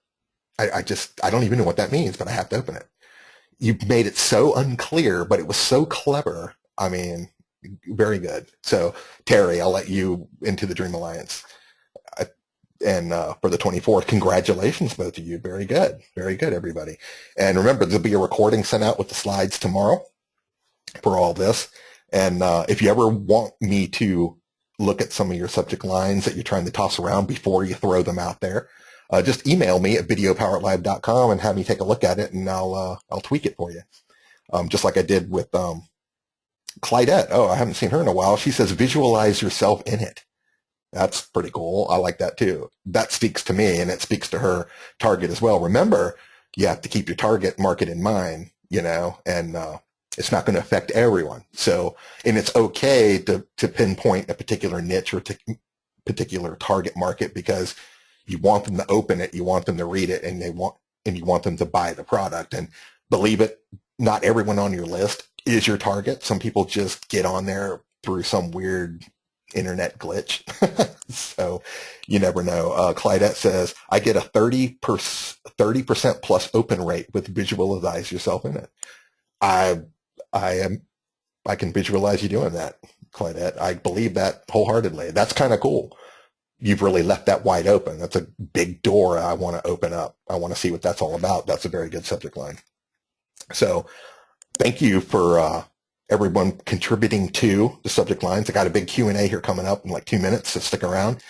I don't even know what that means, but I have to open it. You've made it so unclear, but it was so clever. I mean, very good. So Terry, I'll let you into the Dream Alliance. And for the 24th, congratulations, both of you. Very good. Very good, everybody. And remember, there'll be a recording sent out with the slides tomorrow for all this. And if you ever want me to look at some of your subject lines that you're trying to toss around before you throw them out there, just email me at videopoweredlive.com and have me take a look at it, and I'll tweak it for you. Just like I did with Clydette. Oh, I haven't seen her in a while. She says, visualize yourself in it. That's pretty cool. I like that too. That speaks to me, and it speaks to her target as well. Remember, you have to keep your target market in mind, you know, and it's not going to affect everyone. So, and it's okay to pinpoint a particular niche or particular target market, because you want them to open it, you want them to read it, and you want them to buy the product. And Believe it, not everyone on your list is your target. Some people just get on there through some weird internet glitch. So you never know. Clydette says, I get a 30% plus open rate with visualize yourself in it. I, I can visualize you doing that, Clydette. I believe that wholeheartedly. That's kind of cool. You've really left that wide open. That's a big door I want to open up. I want to see what that's all about. That's a very good subject line. So thank you for everyone contributing to the subject lines. I got a big Q&A here coming up in like 2 minutes, so stick around.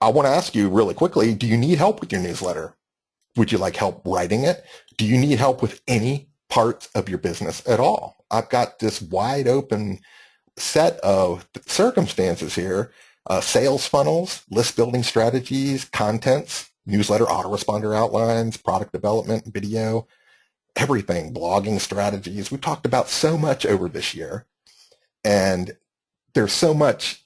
I want to ask you really quickly, do you need help with your newsletter? Would you like help writing it? Do you need help with any parts of your business at all? I've got this wide open set of circumstances here. Sales funnels, list building strategies, contents, newsletter autoresponder outlines, product development, video, everything, blogging strategies. We've talked about so much over this year, and there's so much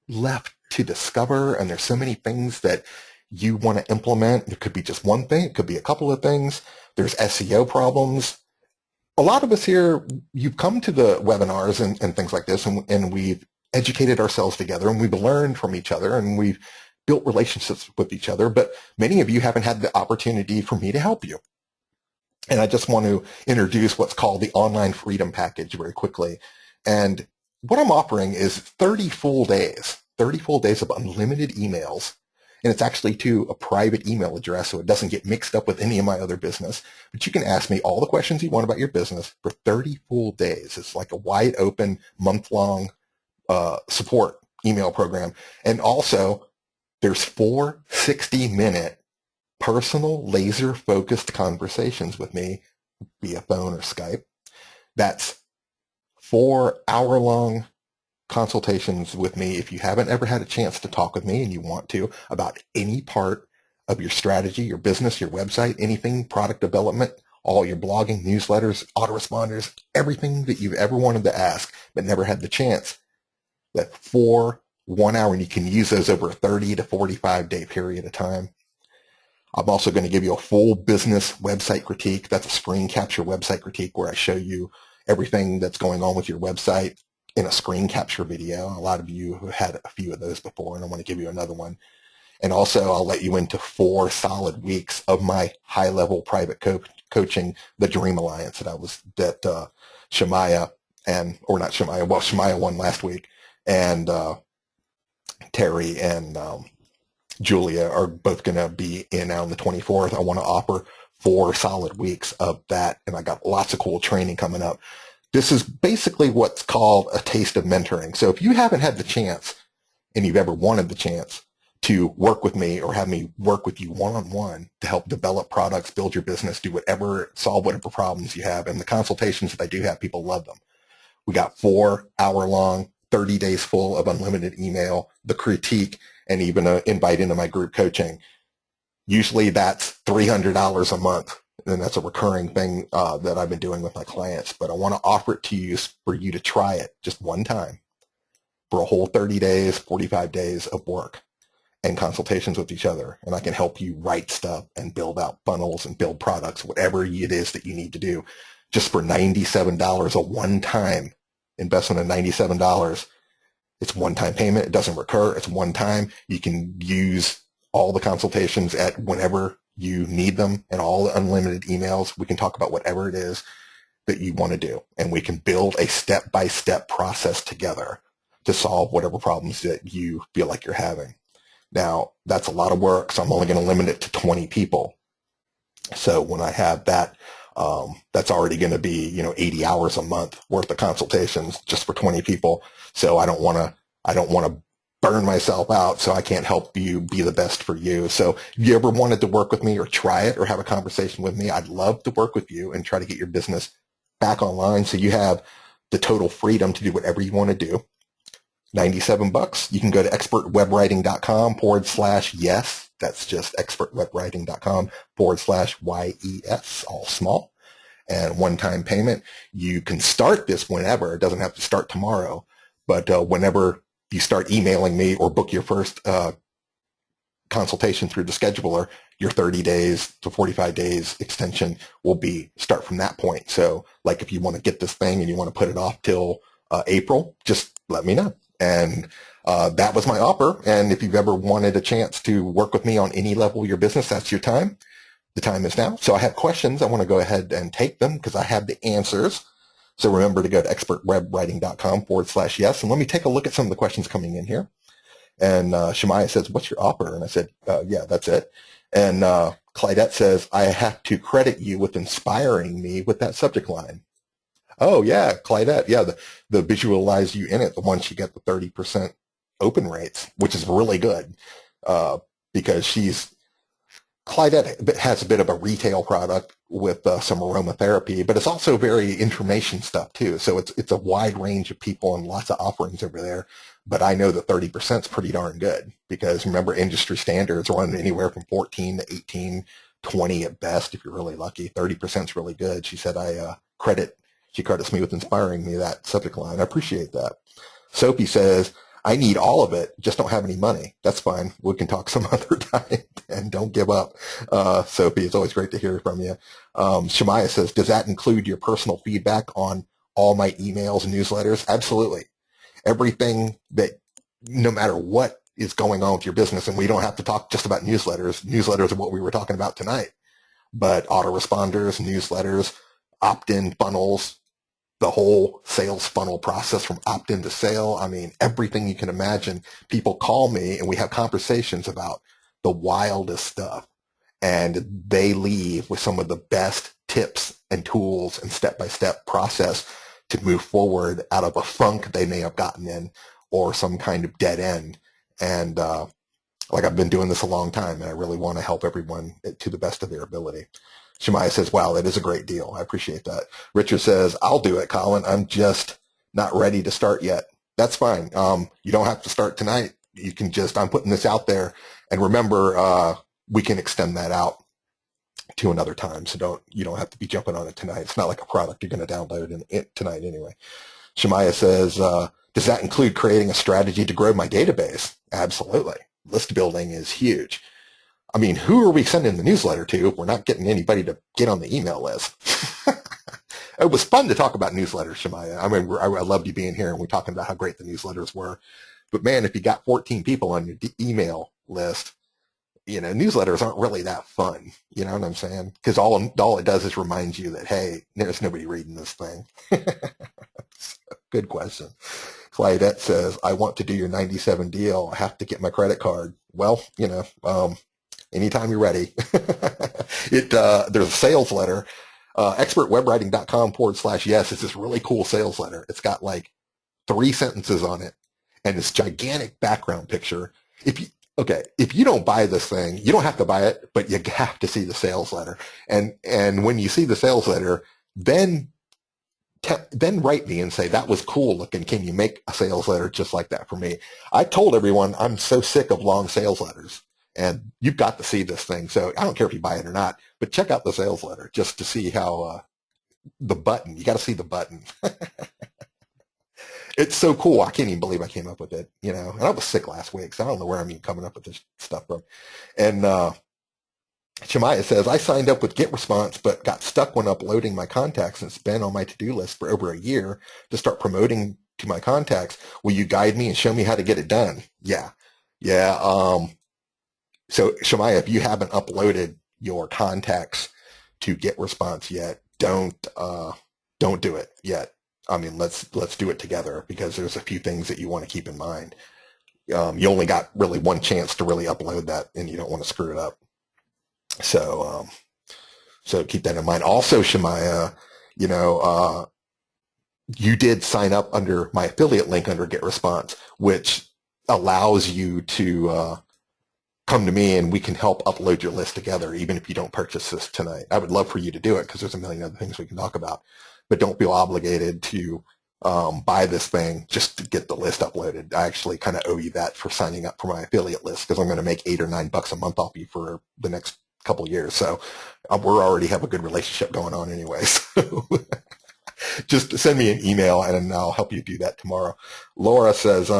left to discover, and there's so many things that you want to implement. It could be just one thing. It could be a couple of things. There's SEO problems. A lot of us here, you've come to the webinars and things like this, and we've educated ourselves together, and we've learned from each other, and we've built relationships with each other, but many of you haven't had the opportunity for me to help you. And I just want to introduce what's called the Online Freedom Package very quickly. And what I'm offering is 30 full days of unlimited emails. And it's actually to a private email address, so it doesn't get mixed up with any of my other business. But you can ask me all the questions you want about your business for 30 full days. It's like a wide open, month-long support email program. And also, there's 4 60-minute personal laser-focused conversations with me via phone or Skype. That's 4 hour-long consultations with me if you haven't ever had a chance to talk with me and you want to about any part of your strategy, your business, your website, anything, product development, all your blogging, newsletters, autoresponders, everything that you've ever wanted to ask but never had the chance. That 4 1 hour, and you can use those over a 30 to 45 day period of time. I'm also going to give you a full business website critique. That's a screen capture website critique where I show you everything that's going on with your website in a screen capture video. A lot of you have had a few of those before, and I want to give you another one. And also, I'll let you into 4 solid weeks of my high-level private coaching, the Dream Alliance that Shemaya Shemaya won last week, and Terry and Julia are both going to be in on the 24th. I want to offer 4 solid weeks of that, and I got lots of cool training coming up. This is basically what's called a taste of mentoring. So if you haven't had the chance, and you've ever wanted the chance to work with me or have me work with you one-on-one to help develop products, build your business, do whatever, solve whatever problems you have, and the consultations that I do have, people love them. We got 4 hour-long, 30 days full of unlimited email, the critique, and even an invite into my group coaching. Usually that's $300 a month, and that's a recurring thing that I've been doing with my clients. But I want to offer it to you for you to try it just one time for a whole 30 days, 45 days of work and consultations with each other. And I can help you write stuff and build out funnels and build products, whatever it is that you need to do, just for $97, a one-time investment of $97. It's one-time payment. It doesn't recur. It's one time. You can use all the consultations at whenever you need them and all the unlimited emails. We can talk about whatever it is that you want to do, and we can build a step-by-step process together to solve whatever problems that you feel like you're having. Now, that's a lot of work, so I'm only going to limit it to 20 people. So when I have that, that's already going to be, 80 hours a month worth of consultations just for 20 people. So I don't want to burn myself out, so I can't help you be the best for you. So if you ever wanted to work with me or try it or have a conversation with me, I'd love to work with you and try to get your business back online so you have the total freedom to do whatever you want to do. $97. You can go to expertwebwriting.com/yes. That's just expertwebwriting.com/YES, all small. And one-time payment. You can start this whenever. It doesn't have to start tomorrow. But whenever you start emailing me or book your first consultation through the scheduler, your 30 days to 45 days extension will be start from that point. So like if you want to get this thing and you want to put it off till April, just let me know. And that was my offer. And if you've ever wanted a chance to work with me on any level of your business, that's your time. The time is now. So I have questions. I want to go ahead and take them because I have the answers. So remember to go to expertwebwriting.com/yes. And let me take a look at some of the questions coming in here. And Shemaiah says, what's your offer? And I said, yeah, that's it. And Clydette says, I have to credit you with inspiring me with that subject line. Oh, yeah, Clydette. Yeah, the visualize you in it, the once you get the 30% open rates, which is really good because Clydette has a bit of a retail product with some aromatherapy, but it's also very information stuff too. So it's a wide range of people and lots of offerings over there. But I know that 30% is pretty darn good because remember industry standards run anywhere from 14 to 18, 20 at best if you're really lucky. 30% is really good. She said she credits me with inspiring me that subject line. I appreciate that. Sophie says, I need all of it, just don't have any money. That's fine. We can talk some other time and don't give up. Sophie, it's always great to hear from you. Shemaiah says, does that include your personal feedback on all my emails and newsletters? Absolutely. Everything that, no matter what is going on with your business, and we don't have to talk just about newsletters. Newsletters are what we were talking about tonight, but autoresponders, newsletters, opt-in funnels, the whole sales funnel process from opt-in to sale. I mean, everything you can imagine. People call me and we have conversations about the wildest stuff. And they leave with some of the best tips and tools and step-by-step process to move forward out of a funk they may have gotten in or some kind of dead end. And like I've been doing this a long time and I really want to help everyone to the best of their ability. Shemaiah says, wow, that is a great deal. I appreciate that. Richard says, I'll do it, Colin. I'm just not ready to start yet. That's fine. You don't have to start tonight. You can I'm putting this out there. And remember, we can extend that out to another time. So you don't have to be jumping on it tonight. It's not like a product you're going to download tonight anyway. Shemaiah says, does that include creating a strategy to grow my database? Absolutely. List building is huge. I mean, who are we sending the newsletter to if we're not getting anybody to get on the email list? It was fun to talk about newsletters, Shemaiah. I mean, I loved you being here and we're talking about how great the newsletters were. But man, if you got 14 people on your email list, newsletters aren't really that fun. You know what I'm saying? Because all it does is remind you that, hey, there's nobody reading this thing. Good question. Clydette says, I want to do your 97 deal. I have to get my credit card. Well, anytime you're ready. There's a sales letter, expertwebwriting.com/yes. It's this really cool sales letter. It's got like 3 sentences on it and this gigantic background picture. If you don't buy this thing, you don't have to buy it, but you have to see the sales letter. And when you see the sales letter, then write me and say, that was cool looking. Can you make a sales letter just like that for me? I told everyone I'm so sick of long sales letters. And you've got to see this thing. So I don't care if you buy it or not, but check out the sales letter just to see how the button, you got to see the button. It's so cool. I can't even believe I came up with it, And I was sick last week, so I don't know where I'm even coming up with this stuff from. And Shemaiah says, I signed up with GetResponse, but got stuck when uploading my contacts and it's been on my to-do list for over a year to start promoting to my contacts. Will you guide me and show me how to get it done? Yeah. So Shemaiah, if you haven't uploaded your contacts to GetResponse yet, don't do it yet. I mean, let's do it together because there's a few things that you want to keep in mind. You only got really one chance to really upload that, and you don't want to screw it up. So keep that in mind. Also, Shemaiah, you did sign up under my affiliate link under GetResponse, which allows you to come to me and we can help upload your list together, even if you don't purchase this tonight. I would love for you to do it because there's a million other things we can talk about, but don't feel obligated to buy this thing just to get the list uploaded. I actually kind of owe you that for signing up for my affiliate list because I'm going to make $8 or $9 a month off you for the next couple of years. So we're already have a good relationship going on anyway. So just send me an email and I'll help you do that tomorrow. Laura says,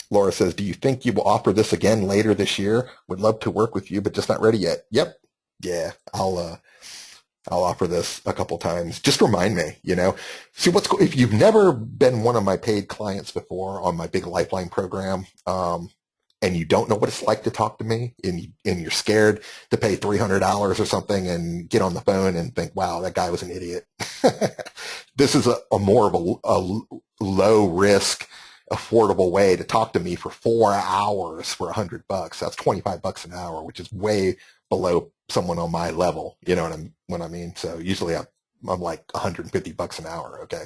Laura says, do you think you will offer this again later this year? Would love to work with you, but just not ready yet. Yep. Yeah, I'll offer this a couple times. Just remind me, See, what's cool, if you've never been one of my paid clients before on my big Lifeline program, and you don't know what it's like to talk to me, and you're scared to pay $300 or something and get on the phone and think, wow, that guy was an idiot. This is a more of a low risk, affordable way to talk to me for 4 hours for $100. That's $25 an hour, which is way below someone on my level. You know what I mean? So usually I'm like $150 an hour. Okay.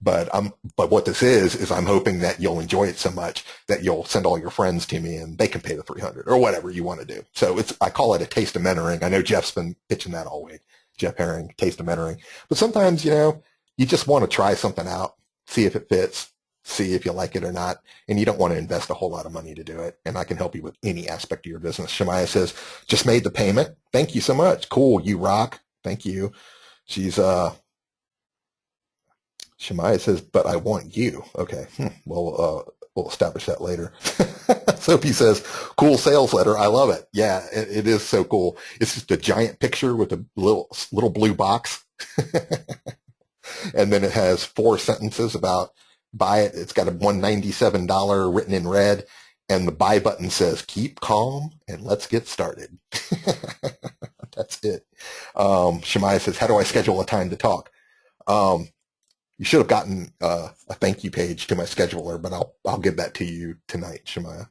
But what this is I'm hoping that you'll enjoy it so much that you'll send all your friends to me and they can pay the 300 or whatever you want to do. So I call it a taste of mentoring. I know Jeff's been pitching that all week. Jeff Herring, taste of mentoring. But sometimes, you just want to try something out, see if it fits, see if you like it or not, and you don't want to invest a whole lot of money to do it. And I can help you with any aspect of your business. Shemaya says, just made the payment. Thank you so much. Cool. You rock. Thank you. Shemaya says, but I want you. Okay. Well, we'll establish that later. Sophie says, cool sales letter. I love it. Yeah, it is so cool. It's just a giant picture with a little blue box. And then it has 4 sentences about buy it. It's got a $197 written in red. And the buy button says, keep calm and let's get started. That's it. Shemaya says, how do I schedule a time to talk? You should have gotten a thank you page to my scheduler, but I'll give that to you tonight, Shemaya.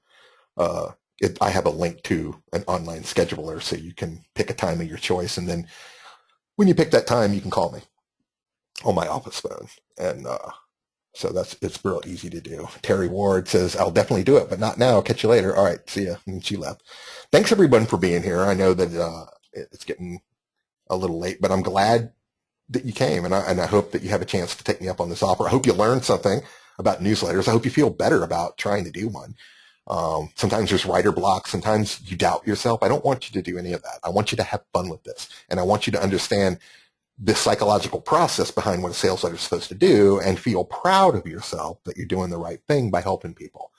I have a link to an online scheduler, so you can pick a time of your choice. And then when you pick that time, you can call me on my office phone. And so it's real easy to do. Terry Ward says, I'll definitely do it, but not now. Catch you later. All right. See ya. And she left. Thanks everyone for being here. I know that it's getting a little late, but I'm glad that you came, and I hope that you have a chance to take me up on this offer. I hope you learned something about newsletters. I hope you feel better about trying to do one. Sometimes there's writer block. Sometimes you doubt yourself. I don't want you to do any of that. I want you to have fun with this, and I want you to understand the psychological process behind what a sales letter is supposed to do and feel proud of yourself that you're doing the right thing by helping people.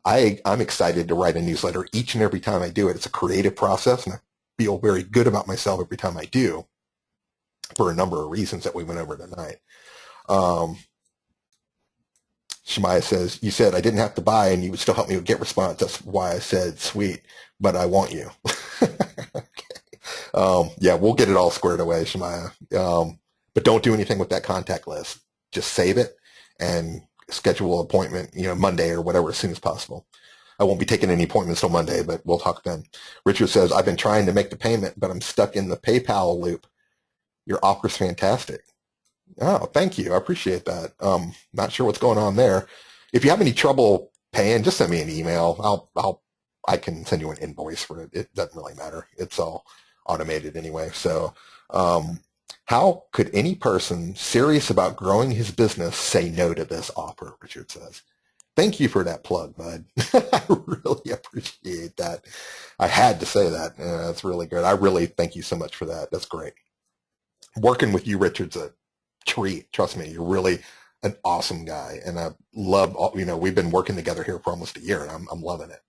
I'm excited to write a newsletter each and every time I do it. It's a creative process, and I feel very good about myself every time I do, for a number of reasons that we went over tonight. Shemaya says, you said I didn't have to buy and you would still help me get response. That's why I said, sweet, but I want you. Okay. Yeah, we'll get it all squared away, Shemaya. But don't do anything with that contact list. Just save it and schedule an appointment, Monday or whatever, as soon as possible. I won't be taking any appointments till Monday, but we'll talk then. Richard says, I've been trying to make the payment, but I'm stuck in the PayPal loop. Your offer's fantastic. Oh, thank you. I appreciate that. Not sure what's going on there. If you have any trouble paying, just send me an email. I can send you an invoice for it. It doesn't really matter. It's all automated anyway. So, how could any person serious about growing his business say no to this offer? Richard says. Thank you for that plug, bud. I really appreciate that. I had to say that. That's really good. I really thank you so much for that. That's great. Working with you, Richard's a treat. Trust me, you're really an awesome guy, and I love. We've been working together here for almost a year, and I'm loving it.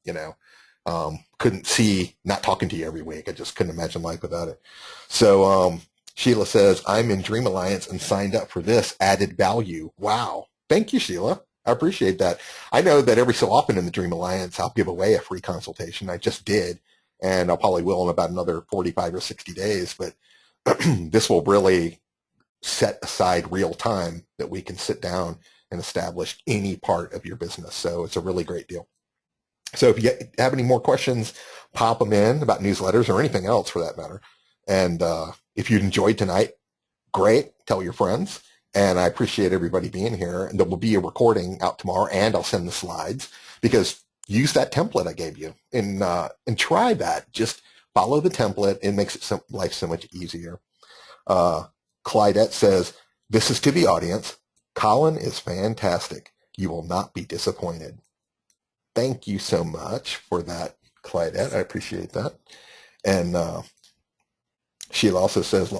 Couldn't see not talking to you every week. I just couldn't imagine life without it. So Sheila says, I'm in Dream Alliance and signed up for this added value. Wow, thank you, Sheila. I appreciate that. I know that every so often in the Dream Alliance, I'll give away a free consultation. I just did, and I probably will in about another 45 or 60 days. But this will really set aside real time that we can sit down and establish any part of your business. So it's a really great deal. So if you have any more questions, pop them in about newsletters or anything else for that matter. And if you enjoyed tonight, great. Tell your friends. And I appreciate everybody being here. And there will be a recording out tomorrow, and I'll send the slides, because use that template I gave you and try that. Just follow the template. It makes life so much easier. Clydette says, this is to the audience. Colin is fantastic. You will not be disappointed. Thank you so much for that, Clydette. I appreciate that. And Sheila also says,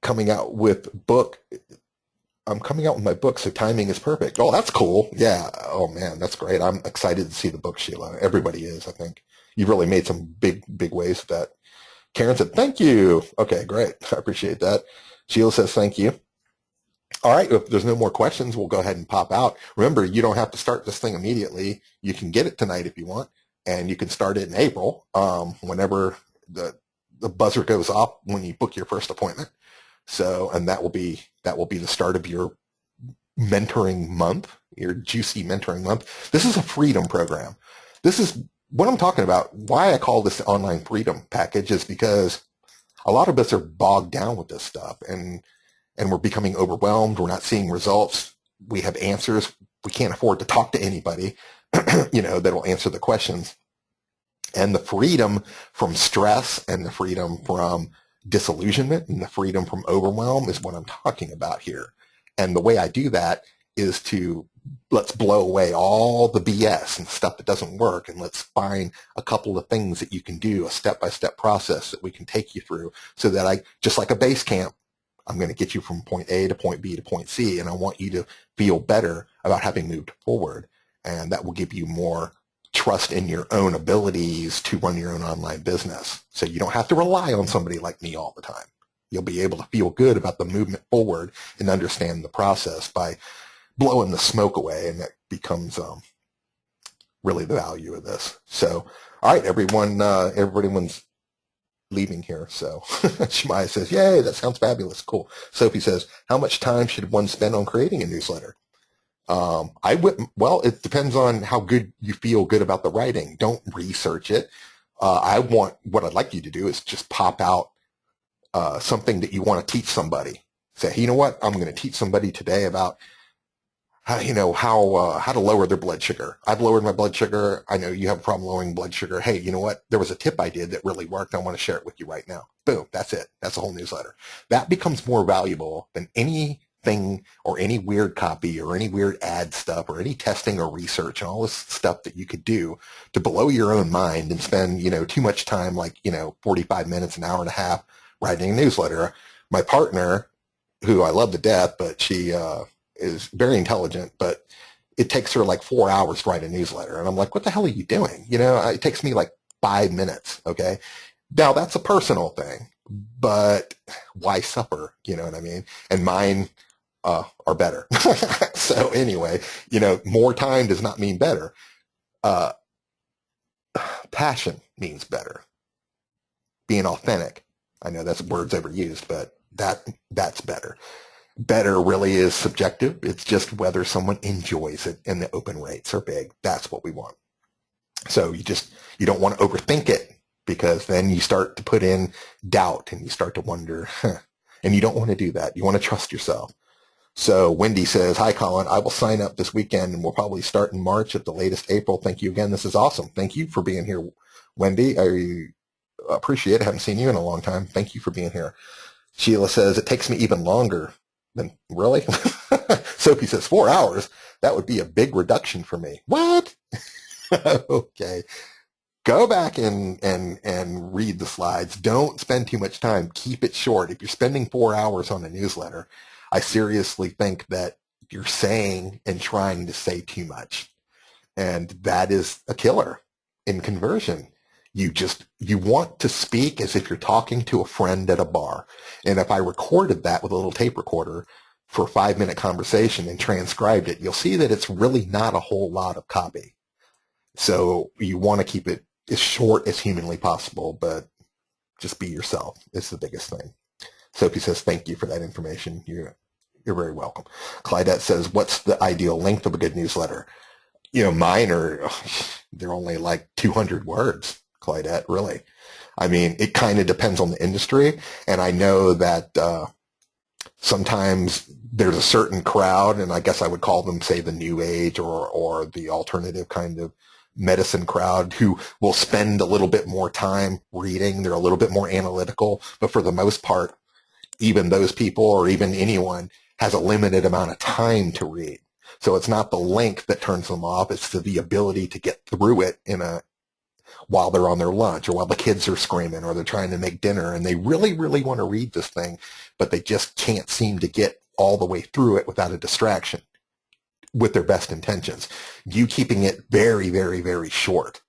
coming out with book I'm coming out with my book, so timing is perfect. Oh, that's cool. Yeah. Oh man, that's great. I'm excited to see the book, Sheila. Everybody is, I think. You've really made some big waves with that. Karen said, thank you. Okay, great. I appreciate that. Sheila says, thank you. All right, if there's no more questions, we'll go ahead and pop out. Remember, you don't have to start this thing immediately. You can get it tonight if you want, and you can start it in April, whenever the buzzer goes off when you book your first appointment. So, and that will be the start of your mentoring month, your juicy mentoring month. This is a freedom program. This is what I'm talking about. Why I call this the online freedom package is because a lot of us are bogged down with this stuff, and we're becoming overwhelmed. We're not seeing results. We have answers. We can't afford to talk to anybody, that'll answer the questions. And the freedom from stress and the freedom from disillusionment and the freedom from overwhelm is what I'm talking about here. And the way I do that is to let's blow away all the BS and stuff that doesn't work, and let's find a couple of things that you can do, a step-by-step process that we can take you through, so that just like a base camp, I'm going to get you from point A to point B to point C, and I want you to feel better about having moved forward. And that will give you more trust in your own abilities to run your own online business. So you don't have to rely on somebody like me all the time. You'll be able to feel good about the movement forward and understand the process by blowing the smoke away, and that becomes really the value of this. So, all right, everyone's leaving here. So Shemaya says, yay, that sounds fabulous. Cool. Sophie says, how much time should one spend on creating a newsletter? It depends on how good you feel good about the writing. Don't research it. What I'd like you to do is just pop out something that you want to teach somebody. Say, you know what? I'm going to teach somebody today about how to lower their blood sugar. I've lowered my blood sugar. I know you have a problem lowering blood sugar. Hey, you know what? There was a tip I did that really worked. I want to share it with you right now. Boom. That's it. That's a whole newsletter. That becomes more valuable than anything or any weird copy or any weird ad stuff or any testing or research and all this stuff that you could do to blow your own mind and spend, too much time, like, 45 minutes, an hour and a half writing a newsletter. My partner, who I love to death, but she, is very intelligent, but it takes her like 4 hours to write a newsletter. And I'm like, what the hell are you doing? It takes me like 5 minutes. Okay. Now that's a personal thing, but why suffer? You know what I mean? And mine are better. So anyway, more time does not mean better. Passion means better. Being authentic. I know that's words overused, but that's better. Better really is subjective. It's just whether someone enjoys it, and the open rates are big. That's what we want. So you don't want to overthink it, because then you start to put in doubt and you start to wonder, and you don't want to do that. You want to trust yourself. So Wendy says, hi, Colin. I will sign up this weekend, and we'll probably start in March at the latest April. Thank you again. This is awesome. Thank you for being here, Wendy. I appreciate it. I haven't seen you in a long time. Thank you for being here. Sheila says, it takes me even longer. Then really? Sophie says 4 hours. That would be a big reduction for me. What? Okay. Go back and read the slides. Don't spend too much time. Keep it short. If you're spending 4 hours on a newsletter, I seriously think that you're saying and trying to say too much. And that is a killer in conversion. You want to speak as if you're talking to a friend at a bar. And if I recorded that with a little tape recorder for a 5-minute conversation and transcribed it, you'll see that it's really not a whole lot of copy. So you want to keep it as short as humanly possible, but just be yourself. It's the biggest thing. Sophie says, thank you for that information. You're very welcome. Clydette says, what's the ideal length of a good newsletter? Mine they're only like 200 words. Clydette, really. I mean, it kind of depends on the industry, and I know that sometimes there's a certain crowd, and I guess I would call them, say, the new age or the alternative kind of medicine crowd, who will spend a little bit more time reading. They're a little bit more analytical, but for the most part, even those people or even anyone has a limited amount of time to read. So it's not the length that turns them off. It's the ability to get through it while they're on their lunch, or while the kids are screaming, or they're trying to make dinner, and they really, really want to read this thing, but they just can't seem to get all the way through it without a distraction with their best intentions. You keeping it very, very, very short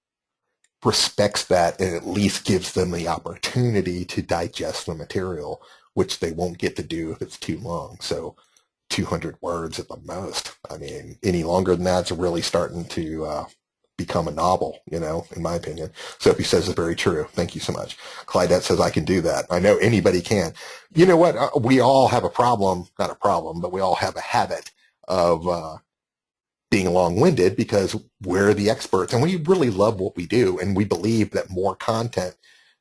respects that and at least gives them the opportunity to digest the material, which they won't get to do if it's too long. So 200 words at the most. I mean, any longer than that's really starting to become a novel, in my opinion. Sophie says it's very true. Thank you so much. Clydette says I can do that. I know anybody can. You know what? We all have a problem, not a problem, but we all have a habit of being long-winded because we're the experts and we really love what we do and we believe that more content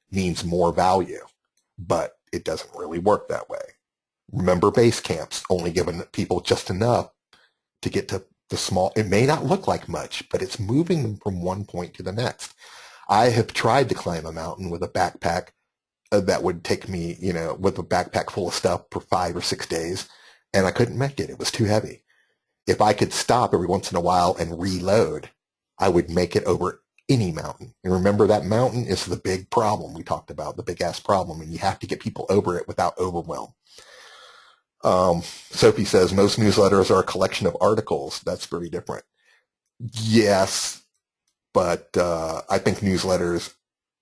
means more value, but it doesn't really work that way. Remember, base camps only giving people just enough to get to the small. It may not look like much, but it's moving them from one point to the next. I have tried to climb a mountain with a backpack that would take me, with a backpack full of stuff for 5 or 6 days, and I couldn't make it. It was too heavy. If I could stop every once in a while and reload, I would make it over any mountain. And remember, that mountain is the big problem we talked about, the big ass problem, and you have to get people over it without overwhelm. Sophie says most newsletters are a collection of articles. That's very different. Yes, but I think newsletters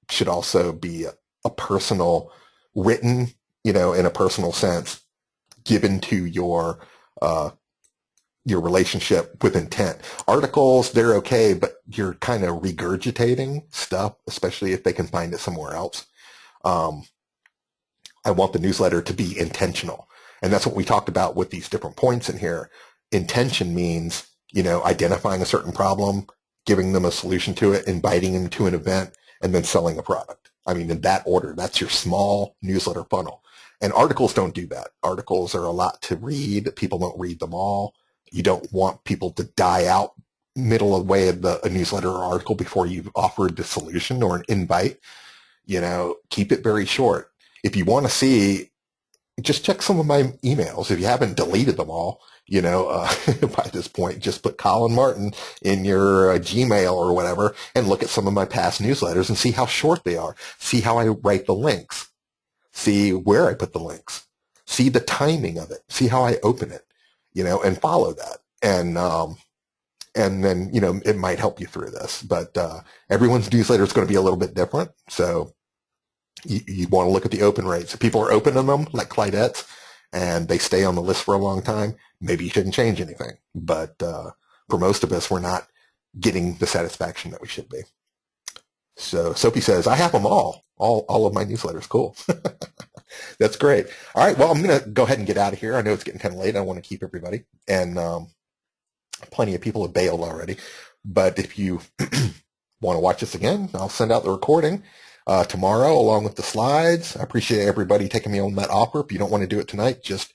should also be a personal, written, in a personal sense, given to your relationship with intent. Articles, they're okay, but you're kind of regurgitating stuff, especially if they can find it somewhere else. I want the newsletter to be intentional. And that's what we talked about with these different points in here. Intention means, identifying a certain problem, giving them a solution to it, inviting them to an event, and then selling a product. I mean, in that order, that's your small newsletter funnel. And articles don't do that. Articles are a lot to read. People don't read them all. You don't want people to die out middle of the way of a newsletter or article before you've offered the solution or an invite. Keep it very short. If you want to see, just check some of my emails. If you haven't deleted them all, by this point, just put Colin Martin in your Gmail or whatever and look at some of my past newsletters and see how short they are. See how I write the links. See where I put the links. See the timing of it. See how I open it, and follow that. And then, it might help you through this. But everyone's newsletter is going to be a little bit different. So you want to look at the open rates. If people are opening them, like Clydette's, and they stay on the list for a long time, maybe you shouldn't change anything. But for most of us, we're not getting the satisfaction that we should be. So Sophie says, I have them all of my newsletters. Cool. That's great. All right. Well, I'm going to go ahead and get out of here. I know it's getting kind of late. I want to keep everybody. And plenty of people have bailed already. But if you want to watch this again, I'll send out the recording tomorrow along with the slides. I appreciate everybody taking me on that offer. If you don't want to do it tonight, just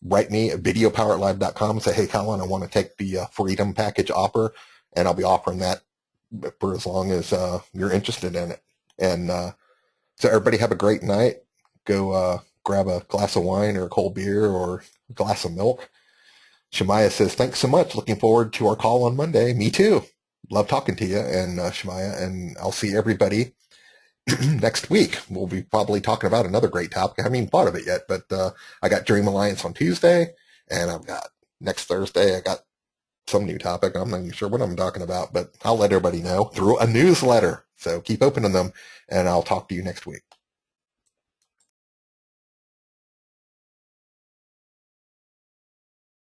write me at videopoweratlive.com and say, hey, Colin, I want to take the Freedom Package offer, and I'll be offering that for as long as you're interested in it. And so everybody have a great night. Go grab a glass of wine or a cold beer or a glass of milk. Shemaya says, thanks so much. Looking forward to our call on Monday. Me too. Love talking to you, and Shemaya, and I'll see everybody next week. We'll be probably talking about another great topic. I haven't even thought of it yet, but I got Dream Alliance on Tuesday, and I've got next Thursday, I got some new topic. I'm not even sure what I'm talking about, but I'll let everybody know through a newsletter. So keep opening them, and I'll talk to you next week.